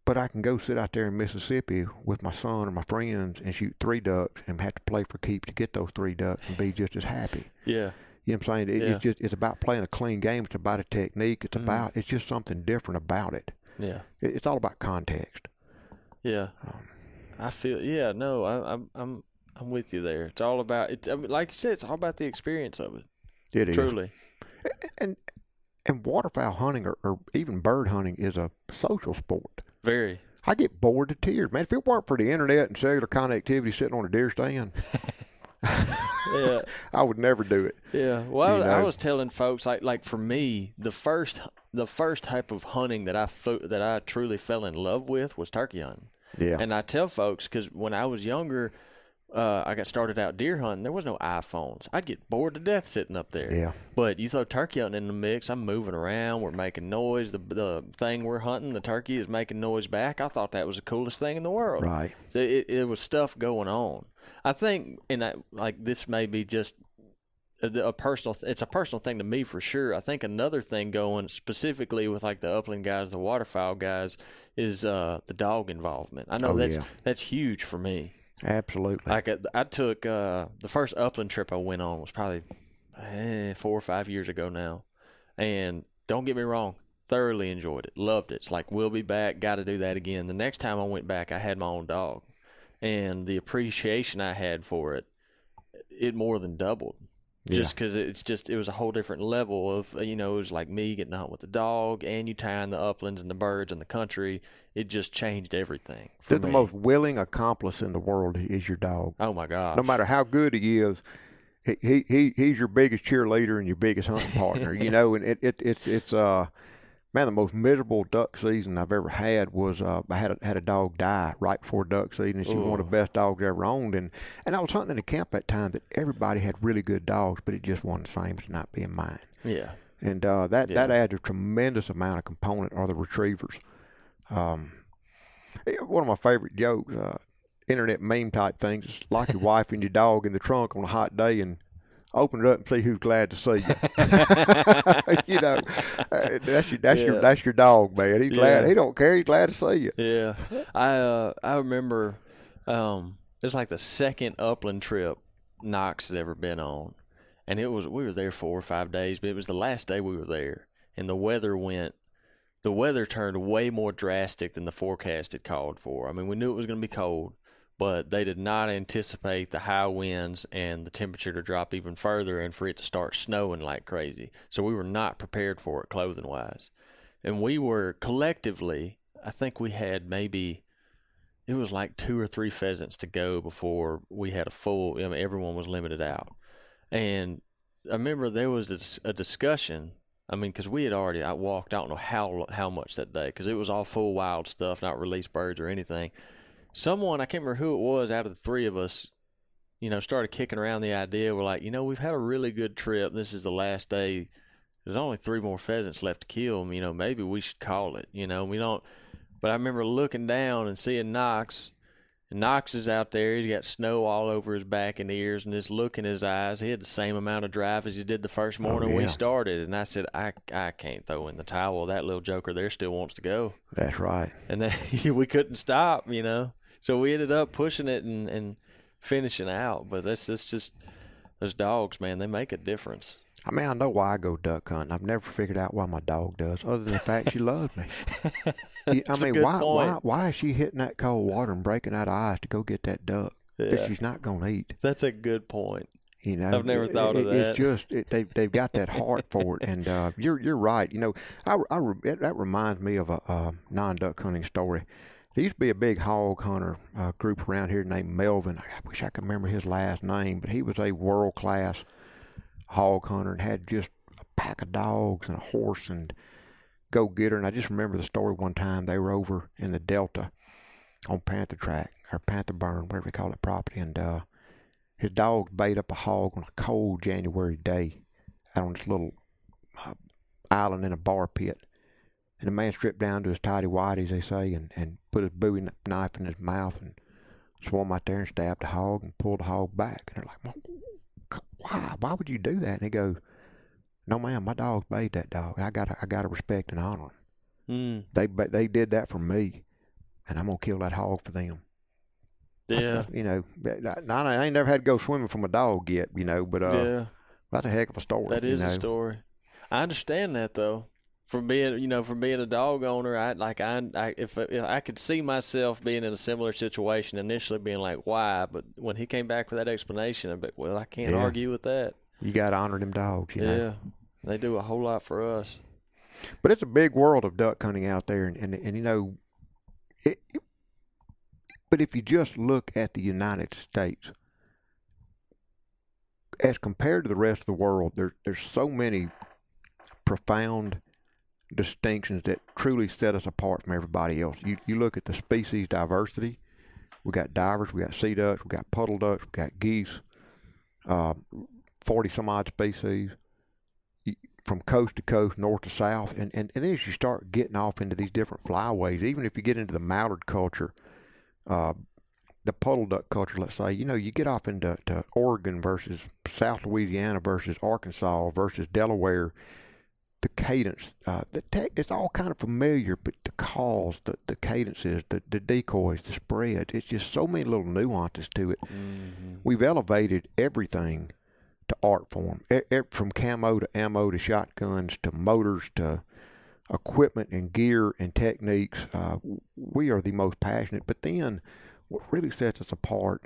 But I can go sit out there in Mississippi with my son or my friends and shoot 3 ducks and have to play for keeps to get those 3 ducks and be just as happy. Yeah. You know what I'm saying? It's about playing a clean game. It's about a technique. It's just something different about it. Yeah. It's all about context. Yeah. I feel. Yeah. No. I'm with you there. It's all about it. I mean, like you said, it's all about the experience of it. It is truly. And waterfowl hunting or even bird hunting is a social sport. Very. I get bored to tears, man. If it weren't for the internet and cellular connectivity sitting on a deer stand, yeah, I would never do it. Yeah. Well, I was telling folks like for me, the first type of hunting that I truly fell in love with was turkey hunting. Yeah. And I tell folks, because when I was younger, I got started out deer hunting. There was no iPhones. I'd get bored to death sitting up there. Yeah. But you throw turkey hunting in the mix, I'm moving around. We're making noise. The thing we're hunting, the turkey is making noise back. I thought that was the coolest thing in the world. Right. So it was stuff going on. I think, like this may be just a personal. It's a personal thing to me for sure. I think another thing going specifically with like the upland guys, the waterfowl guys, is the dog involvement. I know that's huge for me. Absolutely. Like I took the first upland trip I went on was probably 4 or 5 years ago now, and don't get me wrong, thoroughly enjoyed it, loved it. It's like we'll be back, got to do that again. The next time I went back, I had my own dog, and the appreciation I had for it more than doubled. Just because it was a whole different level of, it was like me getting to hunt with the dog and you tying the uplands and the birds and the country. It just changed everything. The most willing accomplice in the world is your dog. Oh, my gosh. No matter how good he is, he's your biggest cheerleader and your biggest hunting partner, and it's man, the most miserable duck season I've ever had was I had a dog die right before duck season, and she was one of the best dogs I ever owned. And I was hunting in a camp that time that everybody had really good dogs, but it just wasn't the same as not being mine. Yeah. And that adds a tremendous amount of component are the retrievers. One of my favorite jokes, internet meme type things, is like your wife and your dog in the trunk on a hot day and open it up and see who's glad to see you. That's your dog, man. He's glad. He don't care. He's glad to see you. Yeah. I remember it's like the second upland trip Knox had ever been on, and we were there 4 or 5 days, but it was the last day we were there, and the weather turned way more drastic than the forecast had called for. I mean, we knew it was going to be cold, but they did not anticipate the high winds and the temperature to drop even further and for it to start snowing like crazy. So we were not prepared for it clothing-wise. And we were collectively, I think we had maybe, it was like 2 or 3 pheasants to go before we had a full, everyone was limited out. And I remember there was a discussion, because we had already, I walked, I don't know how much that day, because it was all full wild stuff, not released birds or anything. Someone, I can't remember who it was, out of the 3 of us, started kicking around the idea. We're like, we've had a really good trip. This is the last day. There's only 3 more pheasants left to kill. Maybe we should call it. We don't. But I remember looking down and seeing Knox. And Knox is out there. He's got snow all over his back and ears, and this look in his eyes. He had the same amount of drive as he did the first morning we started. And I said, I can't throw in the towel. That little joker there still wants to go. That's right. And then we couldn't stop, So we ended up pushing it and finishing out. But that's just those dogs, man. They make a difference. I know why I go duck hunting. I've never figured out why my dog does, other than the fact she loves me. Why is she hitting that cold water and breaking out ice to go get that duck that she's not going to eat? That's a good point. I've never thought of that. It's just they've got that heart for it, and you're right. That reminds me of a non-duck hunting story. There used to be a big hog hunter group around here named Melvin. I wish I could remember his last name, but he was a world-class hog hunter and had just a pack of dogs and a horse and go-getter. And I just remember the story one time. They were over in the Delta on Panther Track, or Panther Burn, whatever they call that property, and his dogs bait up a hog on a cold January day out on this little island in a bar pit. And the man stripped down to his tighty-whities, they say, and put his Bowie knife in his mouth and swam out there and stabbed the hog and pulled the hog back. And they're like, why? Why would you do that? And he goes, no, ma'am, my dogs bathed that dog. And I gotta respect and honor them. They did that for me, and I'm going to kill that hog for them. Yeah. I ain't never had to go swimming from a dog yet, but that's a heck of a story. That is a story. I understand that, though. From being a dog owner, if I could see myself being in a similar situation initially, being like, why? But when he came back with that explanation, I'm like, well, I can't argue with that. You got to honor them dogs, you know. Yeah, they do a whole lot for us. But it's a big world of duck hunting out there, and but if you just look at the United States, as compared to the rest of the world, there's so many profound distinctions that truly set us apart from everybody else. You look at the species diversity. We got divers, we got sea ducks, we got puddle ducks, we got geese, 40 some odd species from coast to coast, north to south, and then as you start getting off into these different flyways, even if you get into the mallard culture, the puddle duck culture, let's say, you get off into Oregon versus South Louisiana versus Arkansas versus Delaware. The cadence, it's all kind of familiar, but the calls, the cadences, the decoys, the spread, it's just so many little nuances to it. Mm-hmm. We've elevated everything to art form, from camo to ammo to shotguns to motors to equipment and gear and techniques. We are the most passionate, but then what really sets us apart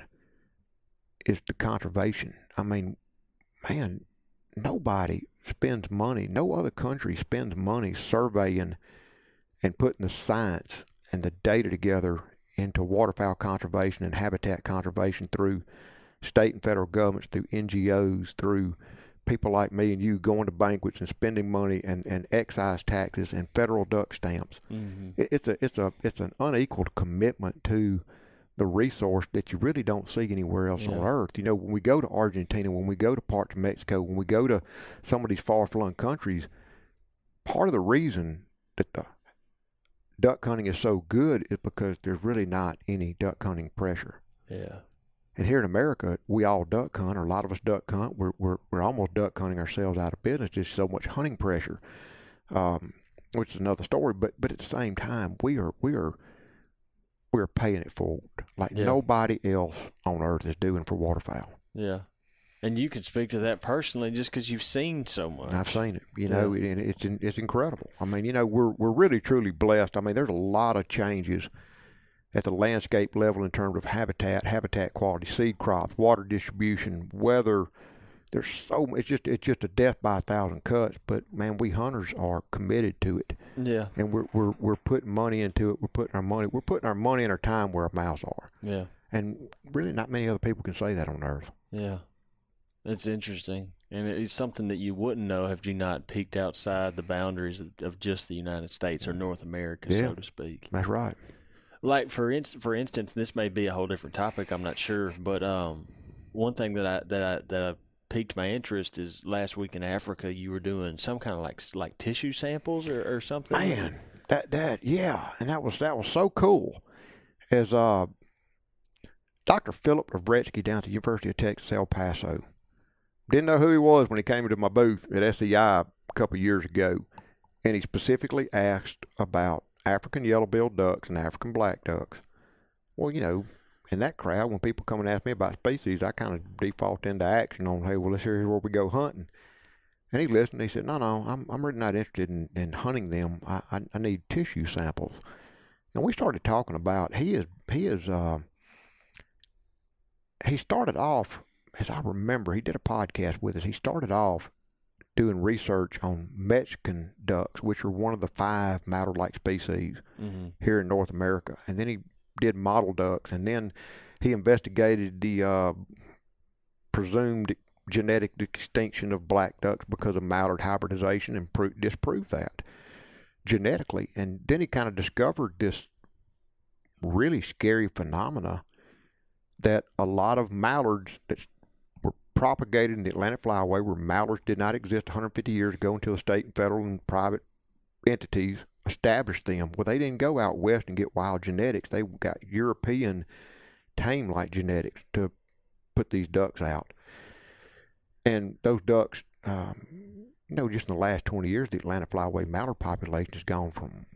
is the conservation. I mean, man, nobody spends money. No other country spends money surveying and putting the science and the data together into waterfowl conservation and habitat conservation through state and federal governments, through NGOs, through people like me and you going to banquets and spending money and excise taxes and federal duck stamps. Mm-hmm. It's an unequaled commitment to the resource that you really don't see anywhere else on earth. When we go to Argentina, when we go to parts of Mexico, when we go to some of these far-flung countries, part of the reason that the duck hunting is so good is because there's really not any duck hunting pressure. Yeah. And here in America, we all duck hunt, or a lot of us duck hunt. We're almost duck hunting ourselves out of business. There's so much hunting pressure, which is another story. But at the same time, we're paying it forward like nobody else on earth is doing for waterfowl. Yeah. And you can speak to that personally just because you've seen so much. I've seen it, and it's incredible. I mean, we're really, truly blessed. I mean, there's a lot of changes at the landscape level in terms of habitat quality, seed crops, water distribution, weather. There's it's just a death by 1,000 cuts. But man, we hunters are committed to it. Yeah. And we're putting money into it. We're putting our money and our time where our mouths are. Yeah. And really, not many other people can say that on earth. Yeah. It's interesting, and it's something that you wouldn't know if you not peeked outside the boundaries of just the United States or North America, so to speak. That's right. Like for instance, this may be a whole different topic. I'm not sure, but one thing that piqued my interest is last week in Africa, you were doing some kind of like tissue samples or something. Man, and that was so cool. As Dr. Philip Lavretsky down at the University of Texas, El Paso, didn't know who he was when he came into my booth at SEI a couple of years ago, and he specifically asked about African yellow-billed ducks and African black ducks. Well, in that crowd, when people come and ask me about species, I kind of default into action on, hey, well, let's hear where we go hunting. And he listened. He said, no, I'm really not interested in hunting them. I need tissue samples. And we started talking about he started off, as I remember, he did a podcast with us. He started off doing research on Mexican ducks, which are one of the 5 mallard-like species here in North America. And then he did model ducks, and then he investigated the presumed genetic extinction of black ducks because of mallard hybridization and disproved that genetically. And then he kind of discovered this really scary phenomena that a lot of mallards that were propagated in the Atlantic Flyway where mallards did not exist 150 years ago until the state and federal and private entities established them. Well, they didn't go out west and get wild genetics. They got European tame-like genetics to put these ducks out. And those ducks, just in the last 20 years, the Atlantic Flyway mallard population has gone from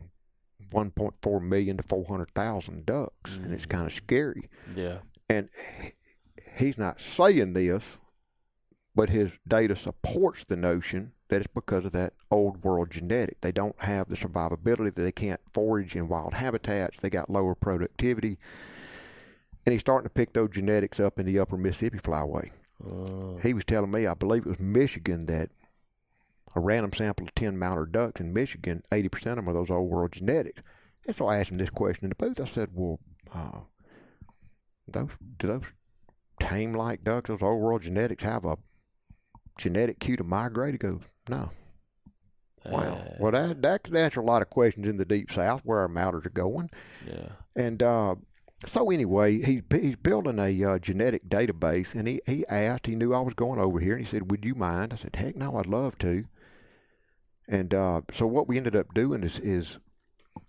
1.4 million to 400,000 ducks, and it's kind of scary. Yeah. And he's not saying this, but his data supports the notion that it's because of that old world genetic. They don't have the survivability, that they can't forage in wild habitats. They got lower productivity. And he's starting to pick those genetics up in the upper Mississippi Flyway. He was telling me, I believe it was Michigan, that a random sample of 10 mallard ducks in Michigan, 80% of them are those old world genetics. And so I asked him this question in the booth. I said, well, do those tame-like ducks, those old world genetics, have a genetic cue to migrate? He goes, no. Wow. Well, that could answer a lot of questions in the Deep South where our mallards are going. Yeah. And so anyway, he's building a genetic database, and he asked, he knew I was going over here, and he said, would you mind? I said, heck no, I'd love to. And so what we ended up doing is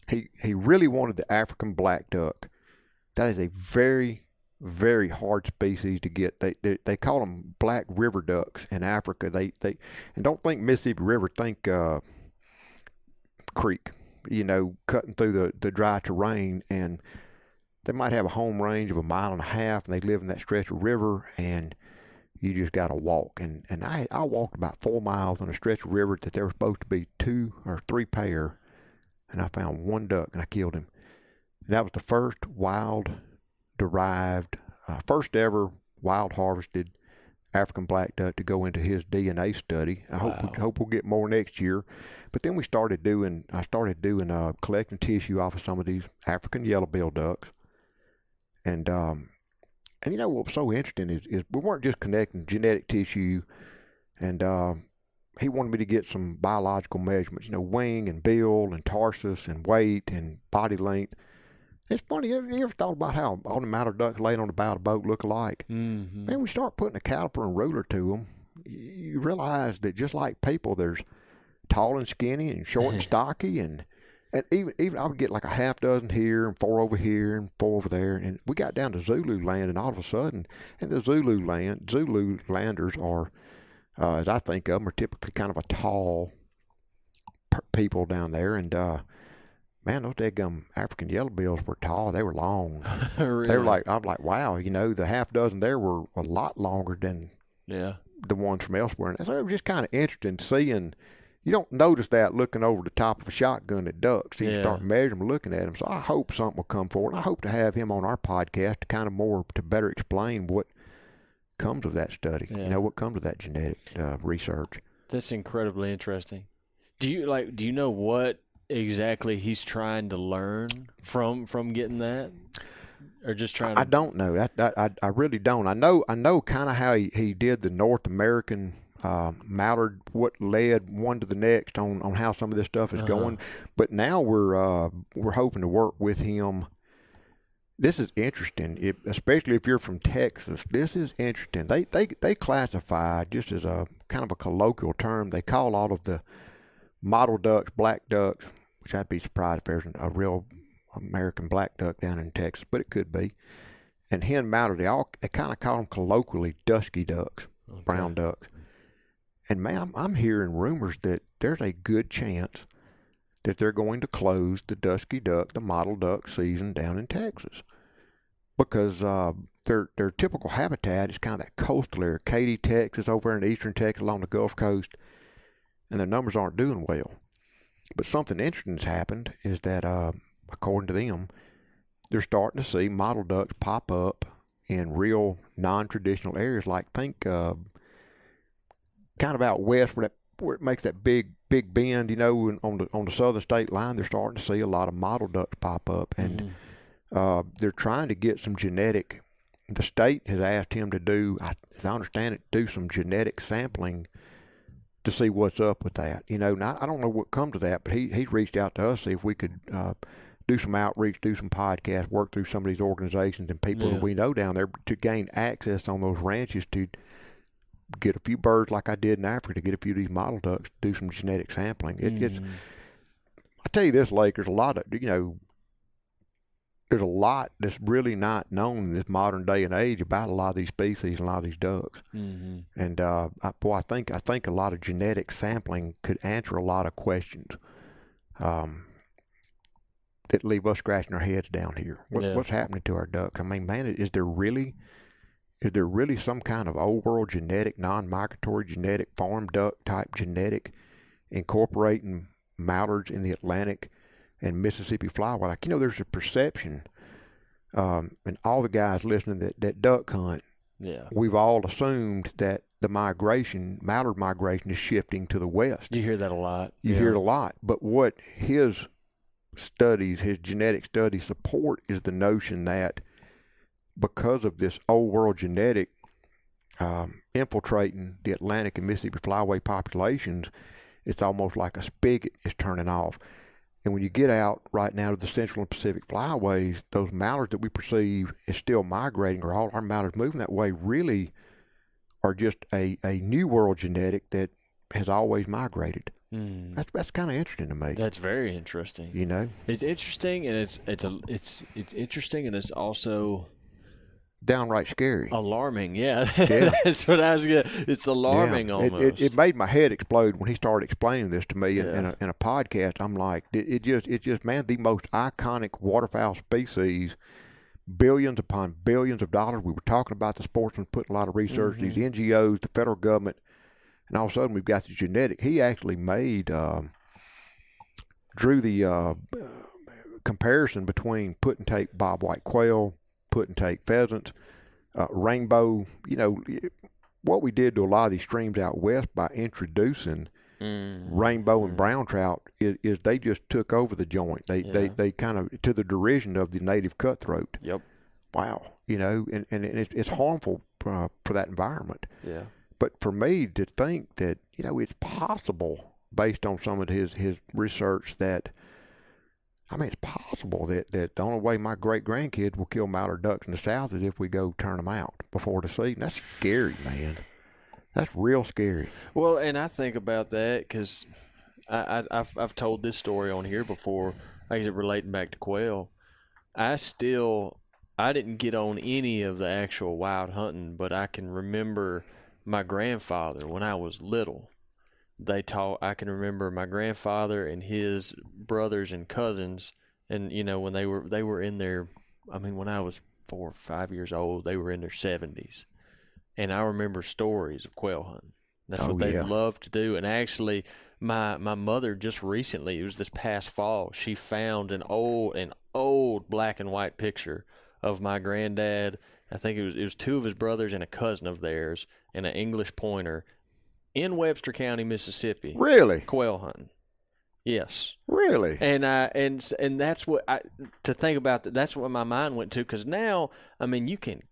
he really wanted the African black duck. That is a very, very hard species to get. They call them black river ducks in Africa. They and don't think Mississippi River, think creek, cutting through the dry terrain. And they might have a home range of 1.5 miles, and they live in that stretch of river, and you just got to walk. And I walked about 4 miles on a stretch of river that there were supposed to be 2 or 3 pair, and I found 1 duck, and I killed him. And that was the first wild-derived, first ever wild harvested African black duck to go into his DNA study. I hope we'll get more next year. But then I started doing collecting tissue off of some of these African yellow-billed ducks. And what was so interesting is we weren't just connecting genetic tissue, and he wanted me to get some biological measurements, wing and bill and tarsus and weight and body length. It's funny, you ever thought about how all the mallard ducks laying on the bow of the boat look alike? Mm-hmm. Man, we start putting a caliper and ruler to them, you realize that just like people, there's tall and skinny and short and stocky, and even I would get like a half dozen here and 4 over here and 4 over there, and we got down to Zulu land, and all of a sudden, and the Zulu landers are, as I think of them, are typically kind of a tall people down there, and man, those daggum African yellowbills were tall. They were long. Really? They were I'm like, wow, the half dozen there were a lot longer than the ones from elsewhere. And so it was just kind of interesting seeing. You don't notice that looking over the top of a shotgun at ducks. You start measuring them, looking at them. So I hope something will come forward. I hope to have him on our podcast to better explain what comes of that study. What comes of that genetic research. That's incredibly interesting. Do you know what exactly he's trying to learn from getting that, or just trying to... I don't know. I really don't. I know kind of how he did the North American mallard, what led one to the next on how some of this stuff is going. But now we're hoping to work with him. This is interesting, especially if you're from Texas. This is interesting. They classify, just as a kind of a colloquial term, they call all of the mottled ducks, black ducks, which I'd be surprised if there's a real American black duck down in Texas, but it could be. And hen mallard, they kind of call them colloquially dusky ducks, brown ducks. And man, I'm hearing rumors that there's a good chance that they're going to close the dusky duck, the mottled duck season down in Texas, because their typical habitat is kind of that coastal area, Katy, Texas, over in eastern Texas along the Gulf Coast. And their numbers aren't doing well. But something interesting has happened is that, according to them, they're starting to see mottled ducks pop up in real non-traditional areas, like think kind of out west where it makes that big bend, on the southern state line. They're starting to see a lot of mottled ducks pop up, and they're trying to get some genetic. The state has asked him to do, as I understand it, do some genetic sampling to see what's up with that. I don't know what comes to that, but he's reached out to us, see if we could do some outreach, do some podcasts, work through some of these organizations and people that we know down there to gain access on those ranches to get a few birds like I did in Africa to get a few of these model ducks, do some genetic sampling. It's, I tell you this, Lake, there's a lot of, there's a lot that's really not known in this modern day and age about a lot of these species and a lot of these ducks. And I think a lot of genetic sampling could answer a lot of questions that leave us scratching our heads down here. What's happening to our ducks? I mean, man, is there really some kind of old world genetic, non-migratory genetic, farm duck type genetic incorporating mallards in the Atlantic and Mississippi flyway? Like, there's a perception, and all the guys listening that duck hunt, we've all assumed that the mallard migration is shifting to the west. You hear that a lot. You hear it a lot. But what his genetic studies support is the notion that because of this old world genetic infiltrating the Atlantic and Mississippi flyway populations, it's almost like a spigot is turning off. And when you get out right now to the Central and Pacific flyways, those mallards that we perceive as still migrating, or all our mallards moving that way, really are just a new world genetic that has always migrated. That's kind of interesting to me. That's very interesting. It's interesting, and it's interesting, and it's also downright scary, alarming. Yeah. That's what I was gonna. It's alarming almost. It made my head explode when he started explaining this to me in a podcast. I'm like, it just man, the most iconic waterfowl species, billions upon billions of dollars. We were talking about the sportsmen putting a lot of research, these NGOs, the federal government. And all of a sudden, we've got the genetic. He actually drew the comparison between put-and-take bobwhite quail, put-and-take pheasants, rainbow. What we did to a lot of these streams out west by introducing rainbow and brown trout is they just took over the joint. They kind of, to the derision of the native cutthroat. Yep. Wow. And it's harmful for that environment. Yeah. But for me to think that, it's possible based on some of his research that, it's possible that the only way my great-grandkids will kill mallard ducks in the South is if we go turn them out before the season. That's scary, man. That's real scary. Well, and I think about that because I've told this story on here before, like it relating back to quail. I didn't get on any of the actual wild hunting, but I can remember my grandfather, when I was little, I can remember my grandfather and his brothers and cousins, and when they were in their, when I was 4 or 5 years old, they were in their 70s, and I remember stories of quail hunting. That's what they loved to do. And actually, my mother just recently, it was this past fall, she found an old black and white picture of my granddad. I think it was 2 of his brothers and a cousin of theirs, and an English pointer in Webster County, Mississippi. Really? Quail hunting. Yes. Really? And that's what to think about. That's what my mind went to, because now, you can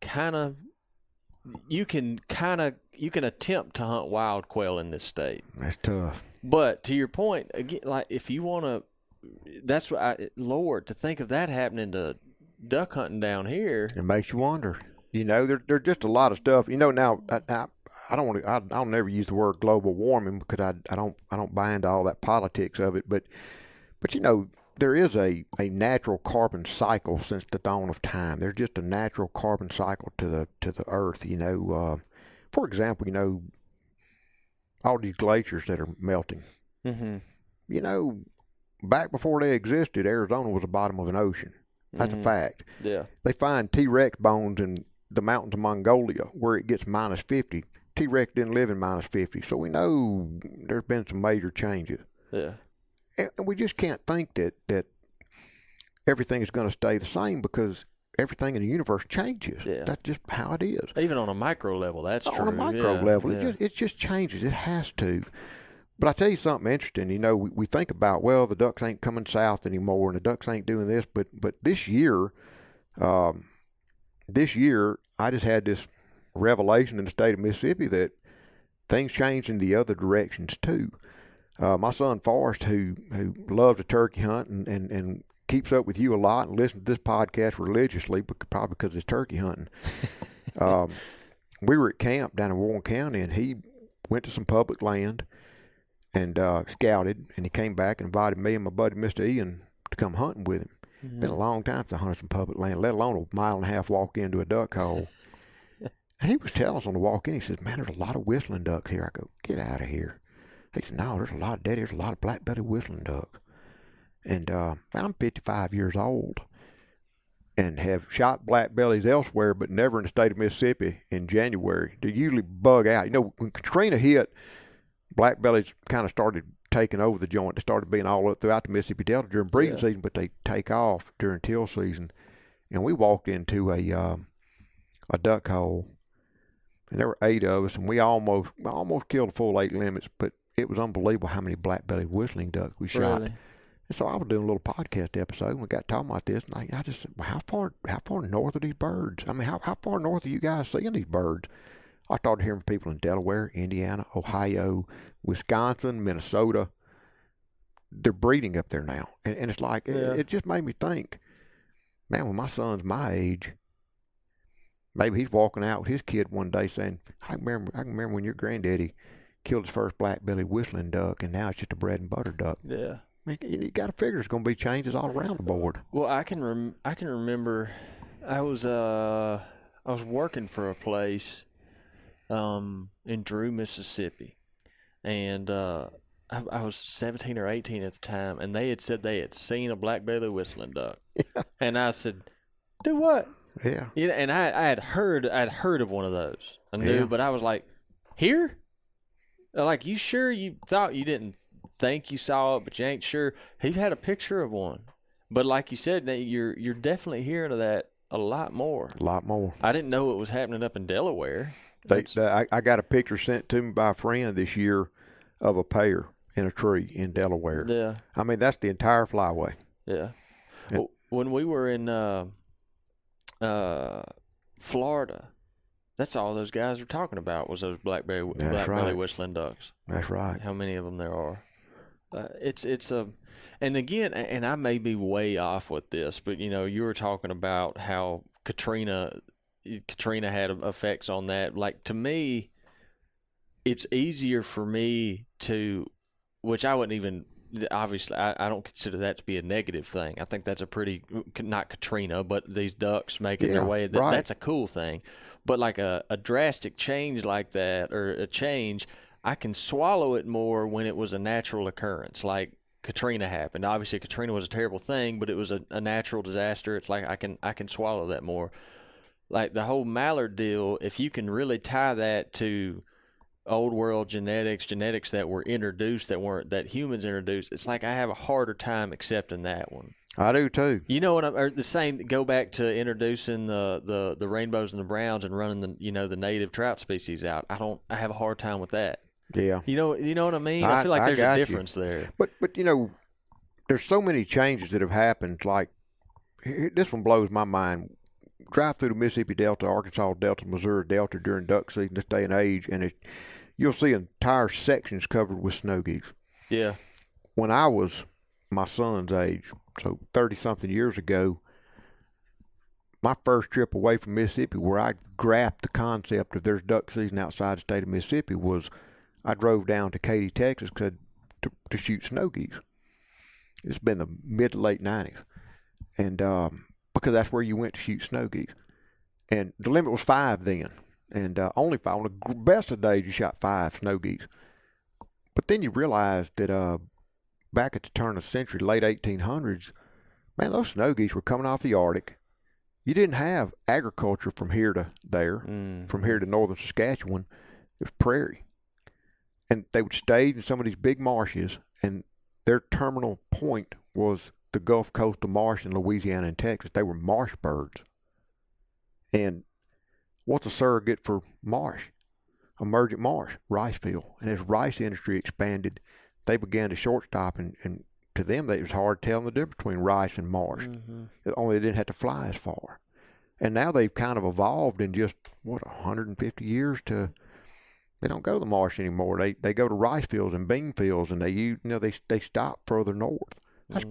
attempt to hunt wild quail in this state. That's tough. But to your point, again, like if you want to, that's what Lord, to think of that happening to duck hunting down here, it makes you wonder. There's just a lot of stuff. Now I don't want to. I'll never use the word global warming because I don't buy into all that politics of it. But there is a natural carbon cycle since the dawn of time. There's just a natural carbon cycle to the earth. For example, all these glaciers that are melting. Back before they existed, Arizona was the bottom of an ocean. That's a fact. Yeah. They find T-Rex bones in the mountains of Mongolia where it gets minus 50. T-Rex didn't live in minus 50, so we know there's been some major changes. Yeah. And we just can't think that everything is going to stay the same, because everything in the universe changes. Yeah. That's just how it is. Even on a micro level, that's true. On a micro level, it just changes. It has to. But I tell you something interesting. We think about, well, the ducks ain't coming south anymore, and the ducks ain't doing this. But this year, I just had this revelation in the state of Mississippi that things changed in the other directions too. My son Forrest, who loves to turkey hunt and keeps up with you a lot and listens to this podcast religiously, but probably because it's turkey hunting. we were at camp down in Warren County, and he went to some public land and scouted, and he came back and invited me and my buddy Mr. Ian to come hunting with him. Mm-hmm. Been a long time since I hunted some public land, let alone a 1.5 mile walk into a duck hole. And he was telling us on the walk in, he says, man, there's a lot of whistling ducks here. I go, get out of here. He said, no, there's a lot of there's a lot of black-bellied whistling ducks. And I'm 55 years old and have shot black bellies elsewhere, but never in the state of Mississippi in January. They usually bug out. You know, when Katrina hit, black bellies kind of started taking over the joint. They started being all up throughout the Mississippi Delta during breeding season, but they take off during till season. And we walked into a duck hole, and there were 8 of us, and we almost killed the full 8 limits, but it was unbelievable how many black-bellied whistling ducks we shot. Really? And so I was doing a little podcast episode, and we got talking about this, and I just said, well, how far north are these birds? I mean, how far north are you guys seeing these birds? I started hearing from people in Delaware, Indiana, Ohio, Wisconsin, Minnesota. They're breeding up there now. And it's like, it just made me think, man, when my son's my age, maybe he's walking out with his kid one day saying, I can remember when your granddaddy killed his first black-bellied whistling duck, and now it's just a bread and butter duck. Yeah. I mean, you got to figure there's going to be changes all around the board. Well, I can remember I was working for a place in Drew, Mississippi, and I was 17 or 18 at the time, and they had said they had seen a black-bellied whistling duck. Yeah. And I said, do what? Yeah. You know, and I had heard of one of those. I knew, but I was like, here? Like, you sure you thought you didn't think you saw it, but you ain't sure? He had a picture of one. But like you said, you're definitely hearing of that a lot more. A lot more. I didn't know it was happening up in Delaware. I got a picture sent to me by a friend this year of a pair in a tree in Delaware. Yeah. I mean, that's the entire flyway. Yeah. Well, when we were in Florida, that's all those guys were talking about was those black-bellied whistling ducks. That's right. How many of them there are. And again, and I may be way off with this, but you know, you were talking about how Katrina had effects on that. Like, to me, it's easier for me to, which I wouldn't even, obviously, I don't consider that to be a negative thing. I think that's a pretty, not Katrina, but these ducks making their way, that's a cool thing. But like a drastic change like that, or a change, I can swallow it more when it was a natural occurrence, like Katrina happened. Obviously, Katrina was a terrible thing, but it was a natural disaster. It's like I can swallow that more. Like the whole mallard deal, if you can really tie that to old world genetics that were introduced, that humans introduced, it's like I have a harder time accepting that one. I do too. You know what or the same, go back to introducing the rainbows and the browns and running the native trout species out. I have a hard time with that. Yeah. You know what I mean? I feel like there's a difference there. But you know, there's so many changes that have happened. Like, this one blows my mind. Drive through the Mississippi Delta, Arkansas Delta, Missouri Delta during duck season this day and age, and you'll see entire sections covered with snow geese. Yeah. When I was my son's age, so 30-something years ago, my first trip away from Mississippi, where I grasped the concept of there's duck season outside the state of Mississippi, was I drove down to Katy, Texas to shoot snow geese. It's been the mid to late 90s. And because that's where you went to shoot snow geese. And the limit was 5 then. And only 5. On the best of days, you shot 5 snow geese. But then you realize that back at the turn of the century, late 1800s, man, those snow geese were coming off the Arctic. You didn't have agriculture from here to there, from here to northern Saskatchewan. It was prairie. And they would stage in some of these big marshes, and their terminal point was the Gulf Coast of marsh in Louisiana and Texas. They were marsh birds. And what's a surrogate for marsh? Emergent marsh, rice field. And as rice industry expanded, they began to shortstop, and to them, it was hard telling the difference between rice and marsh. Only they didn't have to fly as far. And now they've kind of evolved in just, 150 years to, they don't go to the marsh anymore. They go to rice fields and bean fields, and they stop further north. That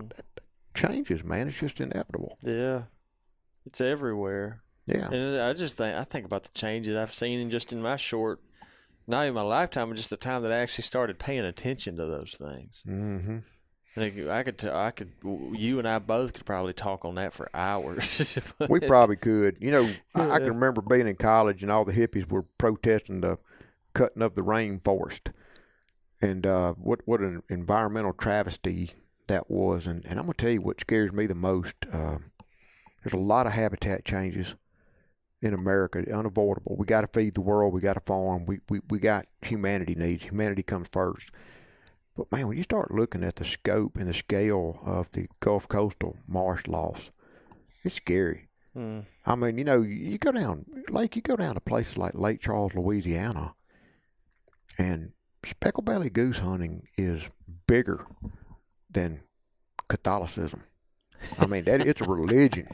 changes, man. It's just inevitable. Yeah. It's everywhere. Yeah. And I think about the changes I've seen in my short, not even my lifetime, but just the time that I actually started paying attention to those things. Mm-hmm. You and I both could probably talk on that for hours. We probably could. I can remember being in college and all the hippies were protesting the cutting of the rainforest, and what an environmental travesty that was. And I'm gonna tell you what scares me the most. There's a lot of habitat changes in America, unavoidable. We got to feed the world. We got to farm. We got humanity needs. Humanity comes first. But man, when you start looking at the scope and the scale of the Gulf coastal marsh loss, it's scary. Mm. I mean, you go down to places like Lake Charles, Louisiana, and speckled belly goose hunting is bigger than Catholicism. I mean, it's a religion.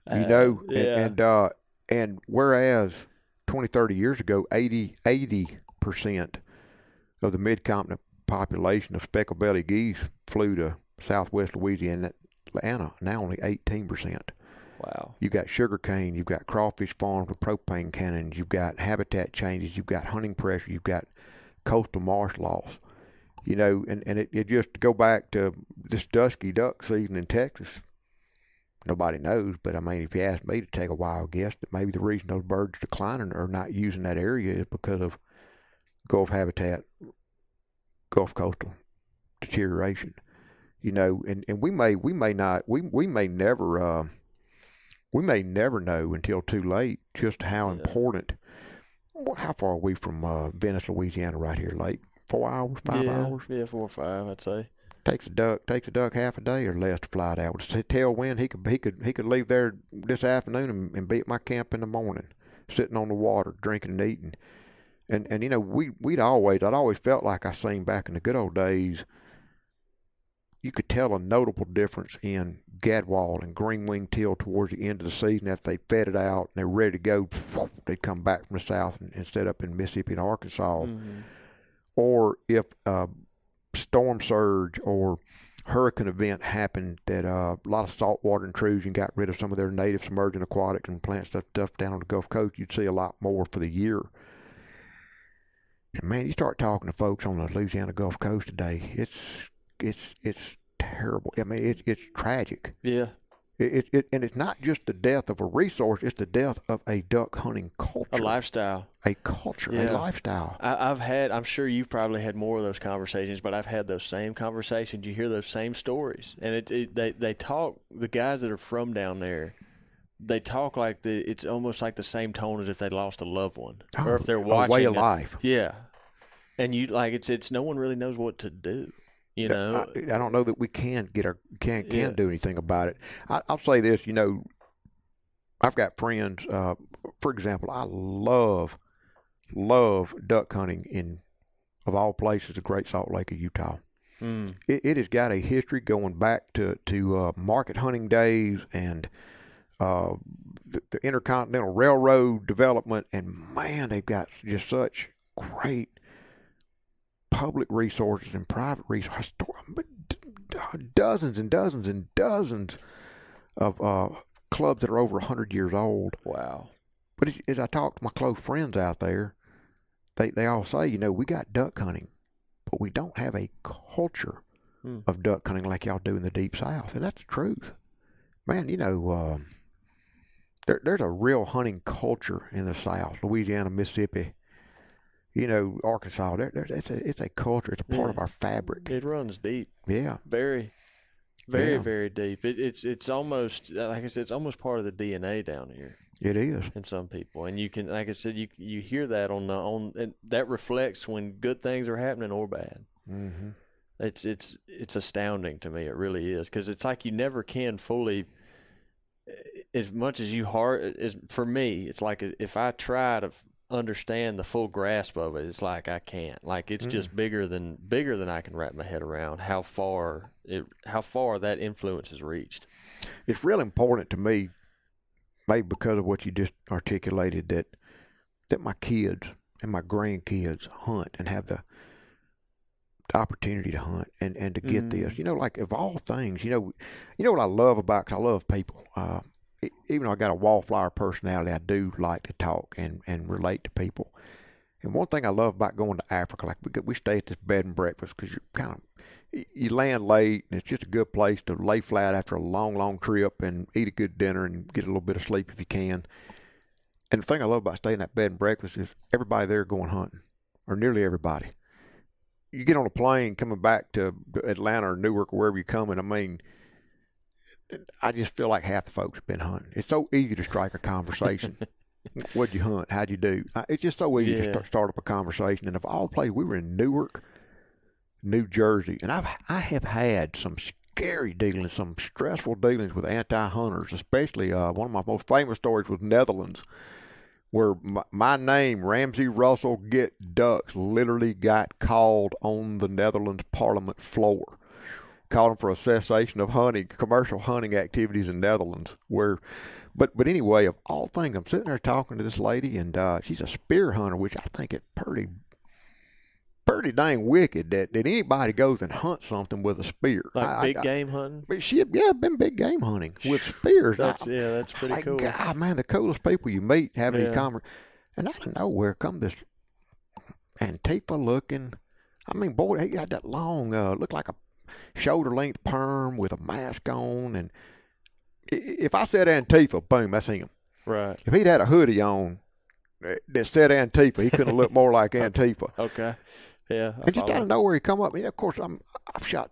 Yeah. And whereas 20, 30 years ago, 80% of the mid-continent population of speckled belly geese flew to southwest Louisiana, now only 18%. Wow. You've got sugarcane, you've got crawfish farms with propane cannons, you've got habitat changes, you've got hunting pressure, you've got coastal marsh loss. And it just go back to this dusky duck season in Texas. Nobody knows, but I mean, if you ask me to take a wild guess, that maybe the reason those birds are declining or not using that area is because of Gulf habitat, Gulf coastal deterioration. And we may never know until too late just how important. How far are we from Venice, Louisiana, right here, Lake? 4 hours, 5 hours? Yeah, 4 or 5, I'd say. Takes a duck half a day or less to fly it out. With a tailwind, he could leave there this afternoon and be at my camp in the morning, sitting on the water, drinking and eating. And I'd always felt like I seen back in the good old days, you could tell a notable difference in gadwall and green-winged teal towards the end of the season after they fed it out and they're ready to go. They'd come back from the south and set up in Mississippi and Arkansas. Mm-hmm. Or if storm surge or hurricane event happened that a lot of saltwater intrusion got rid of some of their native submergent aquatics and plant stuff down on the Gulf Coast, you'd see a lot more for the year. And man, you start talking to folks on the Louisiana Gulf Coast today, it's terrible. I mean, it's tragic. Yeah. And it's not just the death of a resource; it's the death of a duck hunting culture, a lifestyle, a culture, a lifestyle. I'm sure you've probably had more of those conversations, but I've had those same conversations. You hear those same stories, and they talk. The guys that are from down there, they talk like it's almost like the same tone as if they lost a loved one, or if they're watching a way of life. Yeah, and it's no one really knows what to do. I don't know that we can do anything about it. I'll say this, I've got friends. For example, I love duck hunting of all places, the Great Salt Lake of Utah. Mm. It has got a history going back to market hunting days and the Intercontinental Railroad development, and man, they've got just such great public resources and private resources, dozens and dozens and dozens of clubs that are over 100 years old. Wow. But as I talk to my close friends out there, they all say, we got duck hunting, but we don't have a culture of duck hunting like y'all do in the Deep South. And that's the truth. Man, there's a real hunting culture in the South, Louisiana, Mississippi, Arkansas. It's a culture. It's a part of our fabric. It runs deep. Yeah. Very, very, very deep. It's almost, like I said, it's almost part of the DNA down here. It is. In some people. And you can, like I said, you hear that and that reflects when good things are happening or bad. Mm-hmm. It's astounding to me. It really is. Because it's like you never can fully, as much as for me, it's like if I try to understand the full grasp of it, it's like I can't. Like it's just bigger than I can wrap my head around how far that influence has reached. It's real important to me, maybe because of what you just articulated, that my kids and my grandkids hunt and have the opportunity to hunt and to get this. Like of all things, what I love about, 'cause I love people, even though I got a wallflower personality, I do like to talk and relate to people. And one thing I love about going to Africa, like we stay at this bed and breakfast because you land late and it's just a good place to lay flat after a long, long trip and eat a good dinner and get a little bit of sleep if you can. And the thing I love about staying at bed and breakfast is everybody there going hunting, or nearly everybody. You get on a plane coming back to Atlanta or Newark or wherever you're coming, I mean, I just feel like half the folks have been hunting. It's so easy to strike a conversation. What'd you hunt? How'd you do? It's just so easy to start up a conversation. And of all places, we were in Newark, New Jersey, and I have had some scary dealings, some stressful dealings with anti-hunters, especially one of my most famous stories was Netherlands, where my name, Ramsey Russell Get Ducks, literally got called on the Netherlands Parliament floor. Called them for a cessation of hunting, commercial hunting activities in Netherlands. But anyway, of all things, I'm sitting there talking to this lady, and she's a spear hunter, which I think is pretty dang wicked that anybody goes and hunts something with a spear. Like big game hunting? Been big game hunting with spears. That's pretty cool. God, man, the coolest people you meet having these conversations. And out of nowhere come this Antifa looking. I mean, boy, he got that long, looked like a shoulder-length perm with a mask on, and if I said Antifa, boom, that's him. Right. If he'd had a hoodie on that said Antifa, he couldn't have looked more like Antifa. Okay. Yeah. And just out of nowhere, he come up. And of course, I've shot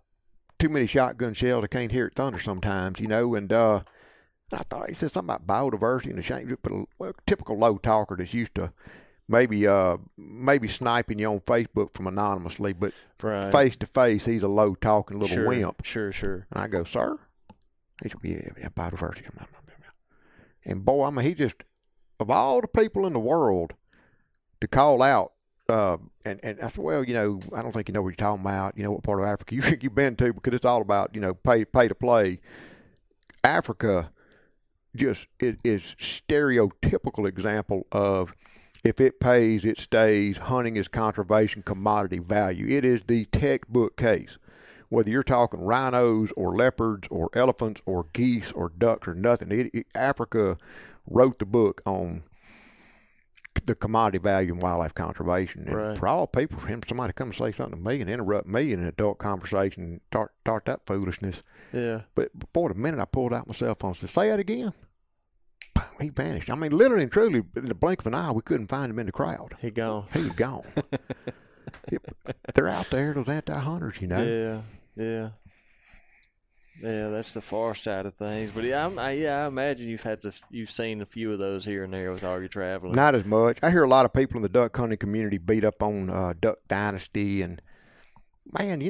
too many shotgun shells. I can't hear it thunder sometimes, and I thought he said something about biodiversity and the shame. Typical low talker that's used to maybe sniping you on Facebook from anonymously, but face to face, he's a low talking little wimp. Sure. And I go, sir? He said, yeah, biodiversity. And boy, I mean, he just, of all the people in the world to call out, and I said, well, I don't think you know what you're talking about. You know what part of Africa you've been to, because it's all about, pay to play. Africa just is stereotypical example of, if it pays, it stays. Hunting is conservation commodity value. It is the textbook case. Whether you're talking rhinos or leopards or elephants or geese or ducks or nothing, Africa wrote the book on the commodity value in wildlife conservation. And for all people, for somebody to come and say something to me and interrupt me in an adult conversation and start that foolishness. Yeah. But boy, the minute I pulled out my cell phone and said, say that again, he vanished. I mean, literally and truly, in the blink of an eye, we couldn't find him in the crowd. He gone. He was gone. They're out there, those anti-hunters, Yeah, that's the far side of things. But I imagine you've seen a few of those here and there with all your traveling. Not as much. I hear a lot of people in the duck hunting community beat up on Duck Dynasty, and man,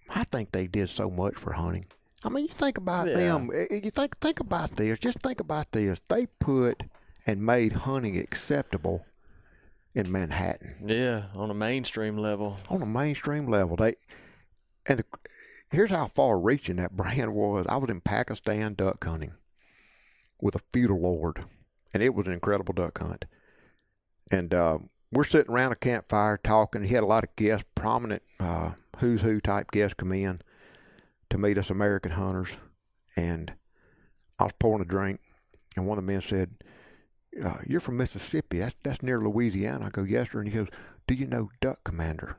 I think they did so much for hunting. I mean, you think about them. You think about this. Just think about this. They put and made hunting acceptable in Manhattan. Yeah, on a mainstream level. Here's how far-reaching that brand was. I was in Pakistan duck hunting with a feudal lord, and it was an incredible duck hunt. And we're sitting around a campfire talking. He had a lot of guests, prominent who's who type guests come in to meet us American hunters. And I was pouring a drink, and one of the men said, you're from Mississippi. That's near Louisiana. I go, yes, sir. And he goes, do you know Duck Commander?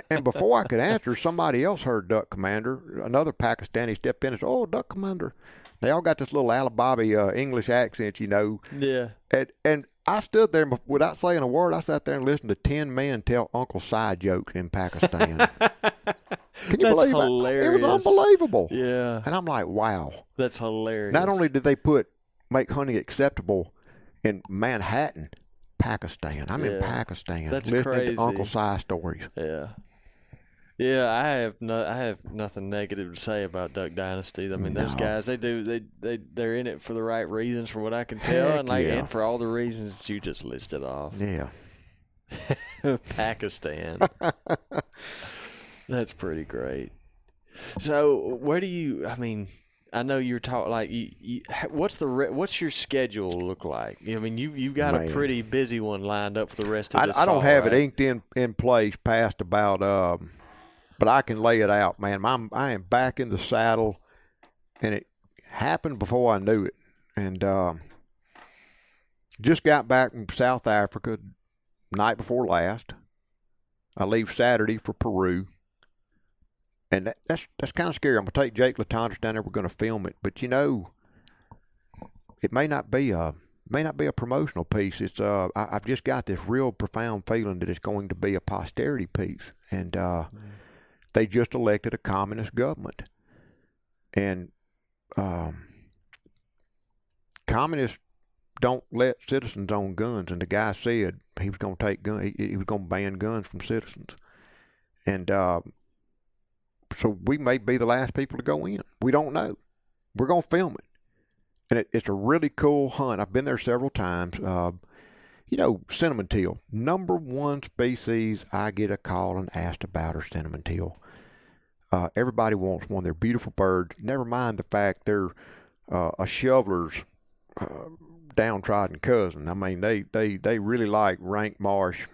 And before I could answer, somebody else heard Duck Commander. Another Pakistani stepped in and said, oh, Duck Commander. They all got this little Alabama English accent, Yeah. And I stood there without saying a word. I sat there and listened to 10 men tell Uncle Si jokes in Pakistan. Can you believe hilarious. It was unbelievable. Yeah. And I'm like, wow. That's hilarious. Not only did they make hunting acceptable in Manhattan, Pakistan. I'm in Pakistan. That's listening crazy. to Uncle Si stories. Yeah. Yeah, I have nothing negative to say about Duck Dynasty. I mean, those guys, they're in it for the right reasons, from what I can tell, and for all the reasons that you just listed off. Yeah. Pakistan. That's pretty great. So, where do you? I mean, I know you're talking like what's your schedule look like? I mean, you've got a pretty busy one lined up for the rest of this fall. I don't have it inked in place past about but I can lay it out, man. I am back in the saddle, and happened before I knew it. And just got back from South Africa night before last. I leave Saturday for Peru. And that's kind of scary. I'm going to take Jake Latondras down there. We're going to film it. But, it may not be a promotional piece. It's I've just got this real profound feeling that it's going to be a posterity piece. And they just elected a communist government. And communists don't let citizens own guns. And the guy said he was going to take guns. He was going to ban guns from citizens. And so we may be the last people to go in. We don't know. We're going to film it. And it's a really cool hunt. I've been there several times. Cinnamon teal. Number one species I get a call and asked about are cinnamon teal. Everybody wants one. They're beautiful birds. Never mind the fact they're a shoveler's downtrodden cousin. I mean, they really like rank marsh.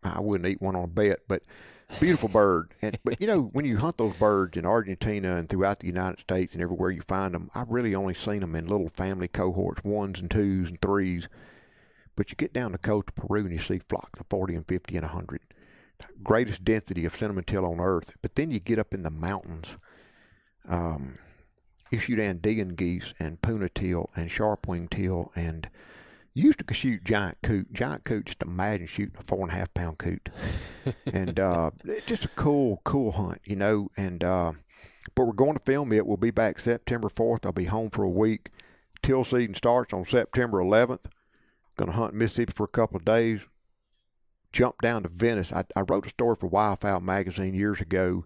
I wouldn't eat one on a bet, but beautiful bird. But when you hunt those birds in Argentina and throughout the United States and everywhere you find them, I've really only seen them in little family cohorts, 1s and 2s and 3s. But you get down the coast of Peru and you see flocks of 40 and 50 and 100. Greatest density of cinnamon teal on earth. But then you get up in the mountains. You shoot Andean geese and puna teal and sharp-winged teal, and you used to shoot giant coot. Giant coot, just imagine shooting a 4.5-pound coot. And it's just a cool hunt, And but we're going to film it. We'll be back September 4th. I'll be home for a week. Teal season starts on September 11th. Going to hunt Mississippi for a couple of days. Jump down to Venice. I wrote a story for Waterfowl magazine years ago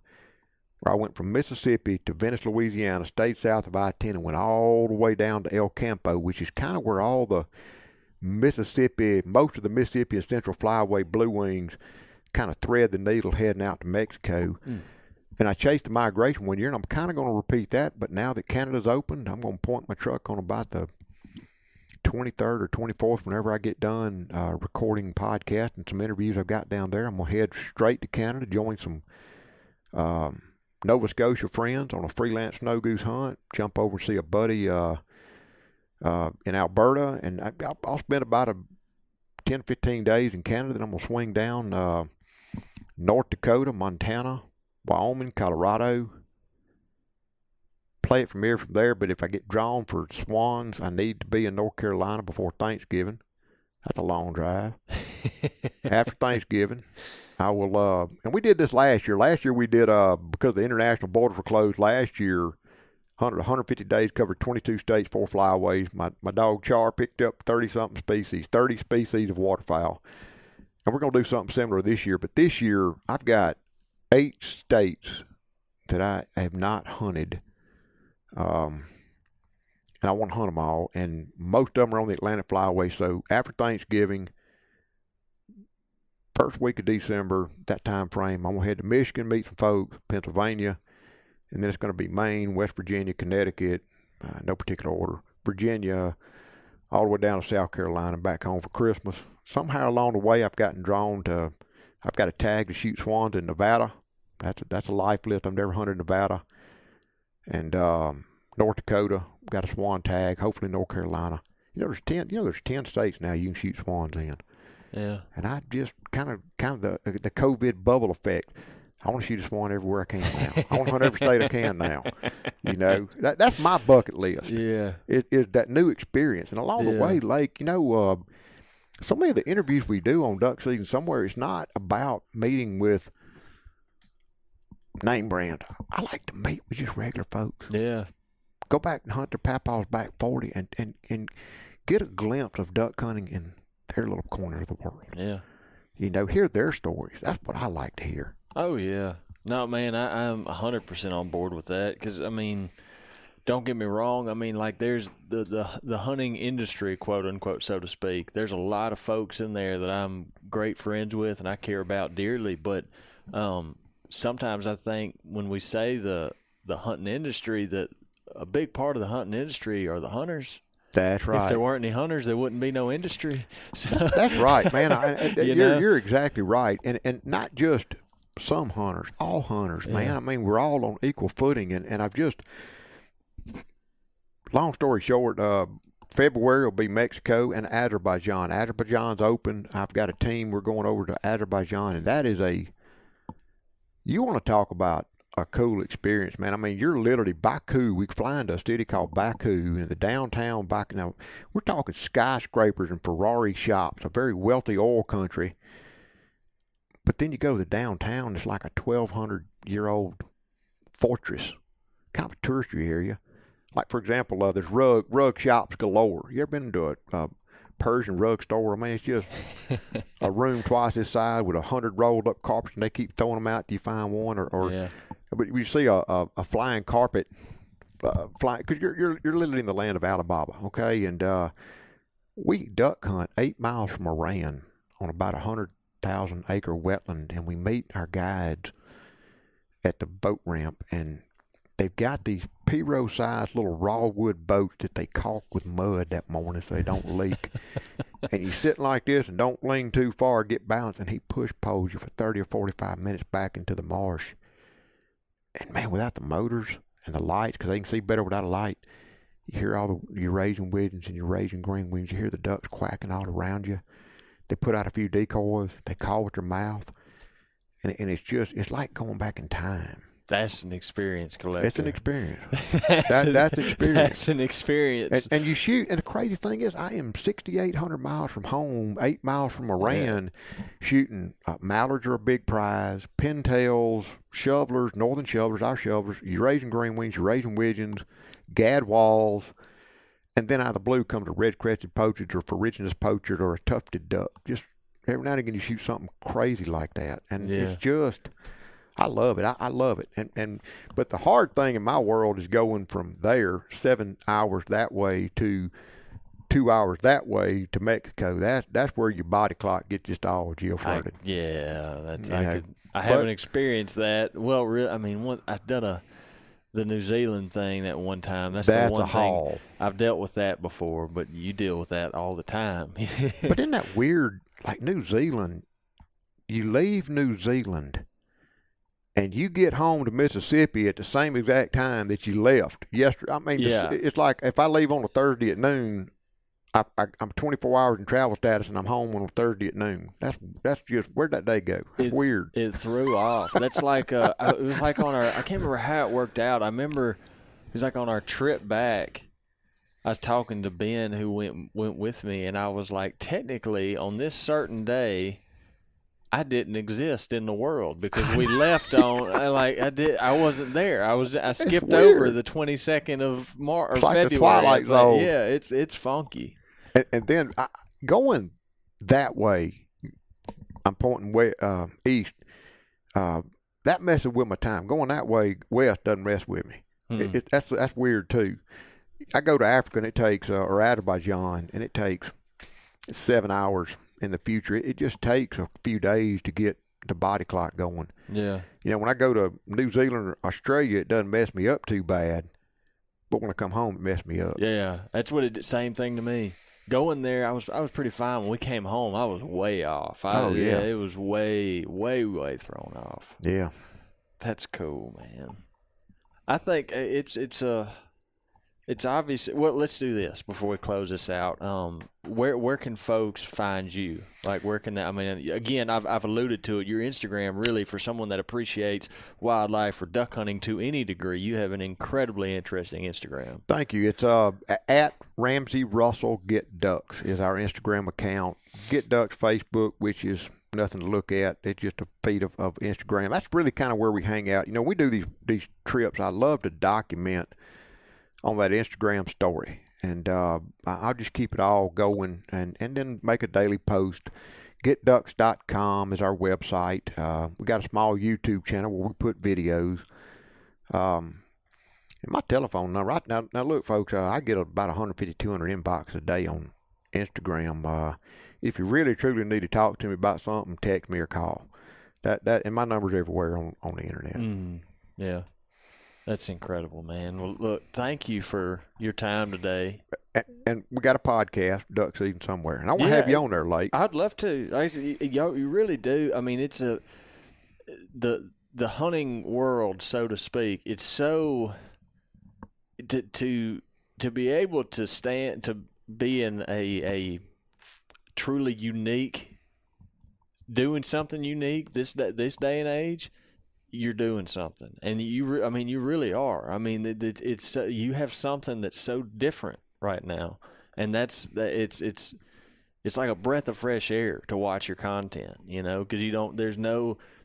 where I went from Mississippi to Venice, Louisiana, stayed south of I-10, and went all the way down to El Campo, which is kind of where all the Mississippi, most of the Mississippi and Central Flyway blue wings kind of thread the needle heading out to Mexico. And I chased the migration one year, and I'm kind of going to repeat that, but now that Canada's opened, I'm going to point my truck on about the 23rd or 24th whenever I get done recording podcast and some interviews I've got down there. I'm going to head straight to Canada, join some Nova Scotia friends on a freelance snow goose hunt, jump over and see a buddy in Alberta, and I'll spend about 10, 15 days in Canada. Then I'm going to swing down North Dakota, Montana, Wyoming, Colorado, play it from there. But if I get drawn for swans, I need to be in North Carolina before Thanksgiving. That's a long drive. After Thanksgiving, I will, and we did this last year. Last year we did, because the international borders were closed last year, 150 days, covered 22 states, 4 flyways. My dog Char picked up 30-something species, 30 species of waterfowl. And we're going to do something similar this year. But this year, I've got 8 states that I have not hunted. And I want to hunt them all. And most of them are on the Atlantic Flyway. So after Thanksgiving, first week of December, that time frame, I'm going to head to Michigan, meet some folks, Pennsylvania. And then it's going to be Maine, West Virginia, Connecticut, no particular order, Virginia, all the way down to South Carolina, back home for Christmas. Somehow along the way, I've gotten drawn to, I've got a tag to shoot swans in Nevada. That's a life list. I've never hunted Nevada. And North Dakota, got a swan tag, hopefully North Carolina. There's 10 states now you can shoot swans in. Yeah. And I just kind of the COVID bubble effect. I want to shoot a swan everywhere I can now. I want to hunt every state I can now. That's my bucket list. Yeah. It is that new experience. And along the way, Lake, so many of the interviews we do on duck season somewhere, it's not about meeting with name brand. I like to meet with just regular folks. Yeah. Go back and hunt their papaws back 40 and get a glimpse of duck hunting in their little corner of the world. Yeah. Hear their stories. That's what I like to hear. Oh, yeah. No, man, I'm 100% on board with that because, don't get me wrong. There's the hunting industry, quote unquote, so to speak. There's a lot of folks in there that I'm great friends with and I care about dearly. But sometimes I think when we say the hunting industry, that a big part of the hunting industry are the hunters. That's right. If there weren't any hunters, there wouldn't be no industry. So, that's right, man. You're exactly right. And not just some hunters, all hunters, man. We're all on equal footing. And long story short, February will be Mexico and Azerbaijan. Azerbaijan's open. I've got a team. We're going over to Azerbaijan, and that is you want to talk about a cool experience, man. I mean, you're literally Baku. We fly into a city called Baku in the downtown Baku. Now, we're talking skyscrapers and Ferrari shops, a very wealthy oil country. But then you go to the downtown, it's like a 1,200-year-old fortress, kind of a touristy area. Like, for example, there's rug shops galore. You ever been to a Persian rug store? I mean, it's just a room twice this size with 100 rolled up carpets, and they keep throwing them out till you find one. But you see a flying carpet, flying, because you're literally in the land of Alibaba, okay? And we duck hunt 8 miles from Iran on about 100,000-acre wetland, and we meet our guides at the boat ramp, and they've got these Peru-sized little raw wood boats that they caulk with mud that morning so they don't leak. And you sit like this and don't lean too far, get balanced, and he push pulls you for 30 or 45 minutes back into the marsh. And man, without the motors and the lights, because they can see better without a light, you hear all the Eurasian widgeons and Eurasian green wings. You hear the ducks quacking all around you. They put out a few decoys. They call with their mouth. And it's like going back in time. That's an experience, collector. It's an experience. That's experience. That's an experience. And you shoot, and the crazy thing is, I am 6,800 miles from home, 8 miles from Iran, shooting mallards are a big prize, pintails, shovelers, northern shovelers, our shovelers, Eurasian green wings, Eurasian widgeons, gadwalls, and then out of the blue comes a red-crested poachard or ferruginous poachard or a tufted duck. Just every now and again you shoot something crazy like that, and it's just... I love it. I love it. But the hard thing in my world is going from there 7 hours that way to 2 hours that way to Mexico. That's where your body clock gets just all jail flooded. I haven't experienced that. Well, really, I mean, I've done the New Zealand thing that one time. That's the one thing. I've dealt with that before, but you deal with that all the time. But isn't that weird? Like New Zealand, you leave New Zealand and you get home to Mississippi at the same exact time that you left yesterday. I mean, it's like if I leave on a Thursday at noon, I'm 24 hours in travel status, and I'm home on a Thursday at noon. That's just, where'd that day go? It's weird. It threw off. That's like, it was like on I can't remember how it worked out. I remember it was like on our trip back, I was talking to Ben who went with me, and I was like, technically on this certain day, I didn't exist in the world because we left on I wasn't there. I skipped over the 22nd of March or like February. The Twilight Zone. Yeah, it's funky. And then going that way, I'm pointing way east. That messes with my time. Going that way west doesn't mess with me. That's weird too. I go to Africa and it takes or Azerbaijan and it takes 7 hours. In the future, it just takes a few days to get the body clock going. Yeah. You know, when I go to New Zealand or Australia, it doesn't mess me up too bad. But when I come home, it messes me up. Yeah, that's what it did. Same thing to me. Going there, I was pretty fine. When we came home, I was way off. It was way, way, way thrown off. Yeah. That's cool, man. I think it's obvious. Well, let's do this before we close this out. Where can folks find you? Like, where can I mean, again, I've alluded to it. Your Instagram, really, for someone that appreciates wildlife or duck hunting to any degree, you have an incredibly interesting Instagram. Thank you. It's at Ramsey Russell Get Ducks is our Instagram account. Get Ducks Facebook, which is nothing to look at. It's just a feed of Instagram. That's really kind of where we hang out. You know, we do these trips. I love to document on that Instagram story, and I'll just keep it all going and then make a daily post. GetDucks.com is our website. We got a small YouTube channel where we put videos. And my telephone number, right now look, folks, I get about 150, 200 inbox a day on Instagram. If you really, truly need to talk to me about something, text me or call. And my number's everywhere on the internet. Yeah. That's incredible, man. Well, look, thank you for your time today. And we got a podcast, Duck Season Somewhere, and I want to have you on there, Lake. I'd love to. You really do. I mean, it's the hunting world, so to speak. It's so to to be able to be in a truly unique, doing something unique this day and age, you're doing something, and you really are. I mean, it's you have something that's so different right now, and it's like a breath of fresh air to watch your content, because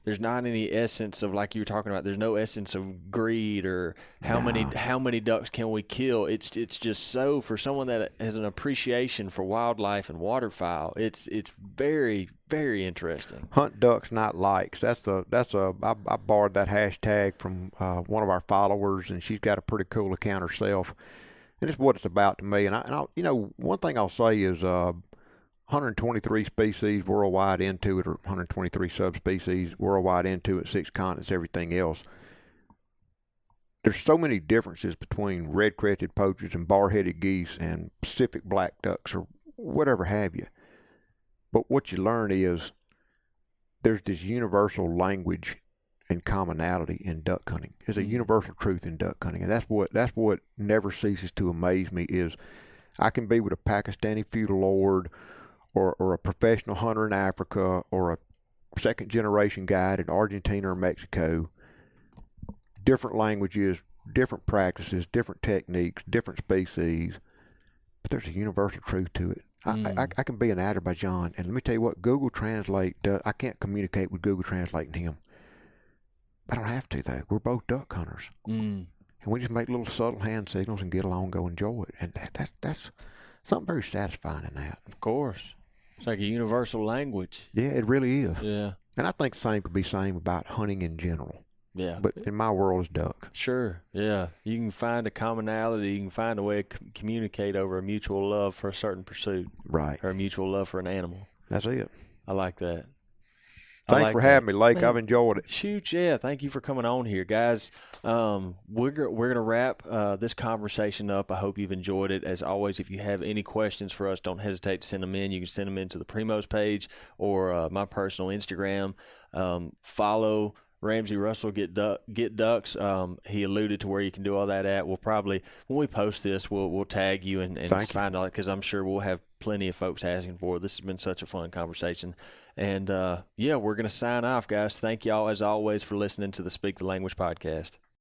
there's not any essence of, like you were talking about, there's no essence of greed or how many ducks can we kill. It's just so, for someone that has an appreciation for wildlife and waterfowl, it's very, very interesting. Hunt ducks, not likes. I borrowed that hashtag from one of our followers, and she's got a pretty cool account herself, and it's what it's about to me. And I one thing I'll say is 123 species worldwide into it, or 123 subspecies worldwide into it, 6 continents, everything else. There's so many differences between red-crested poachers and bar-headed geese and Pacific black ducks or whatever have you. But what you learn is there's this universal language and commonality in duck hunting. There's a universal truth in duck hunting, and that's what never ceases to amaze me. Is I can be with a Pakistani feudal lord, or a professional hunter in Africa, or a second-generation guide in Argentina or Mexico. Different languages, different practices, different techniques, different species, but there's a universal truth to it. I can be in Azerbaijan, and let me tell you what, Google Translate I can't communicate with Google Translate and him. I don't have to, though. We're both duck hunters. And we just make little subtle hand signals and get along, go enjoy it. And that's something very satisfying in that. Of course. It's like a universal language. Yeah, it really is. Yeah. And I think the same could be said about hunting in general. Yeah. But in my world, it's ducks. Sure. Yeah. You can find a commonality. You can find a way to communicate over a mutual love for a certain pursuit. Right. Or a mutual love for an animal. That's it. I like that. Thanks for having me, Lake. Man, I've enjoyed it. Shoot, yeah. Thank you for coming on here, guys. We're gonna wrap this conversation up. I hope you've enjoyed it. As always, if you have any questions for us, don't hesitate to send them in. You can send them into the Primos page or my personal Instagram. Follow Ramsey Russell, Get Ducks. He alluded to where you can do all that at. We'll probably, when we post this, we'll tag you and find out, because I'm sure we'll have plenty of folks asking for it. This has been such a fun conversation. And, we're going to sign off, guys. Thank y'all, as always, for listening to the Speak the Language podcast.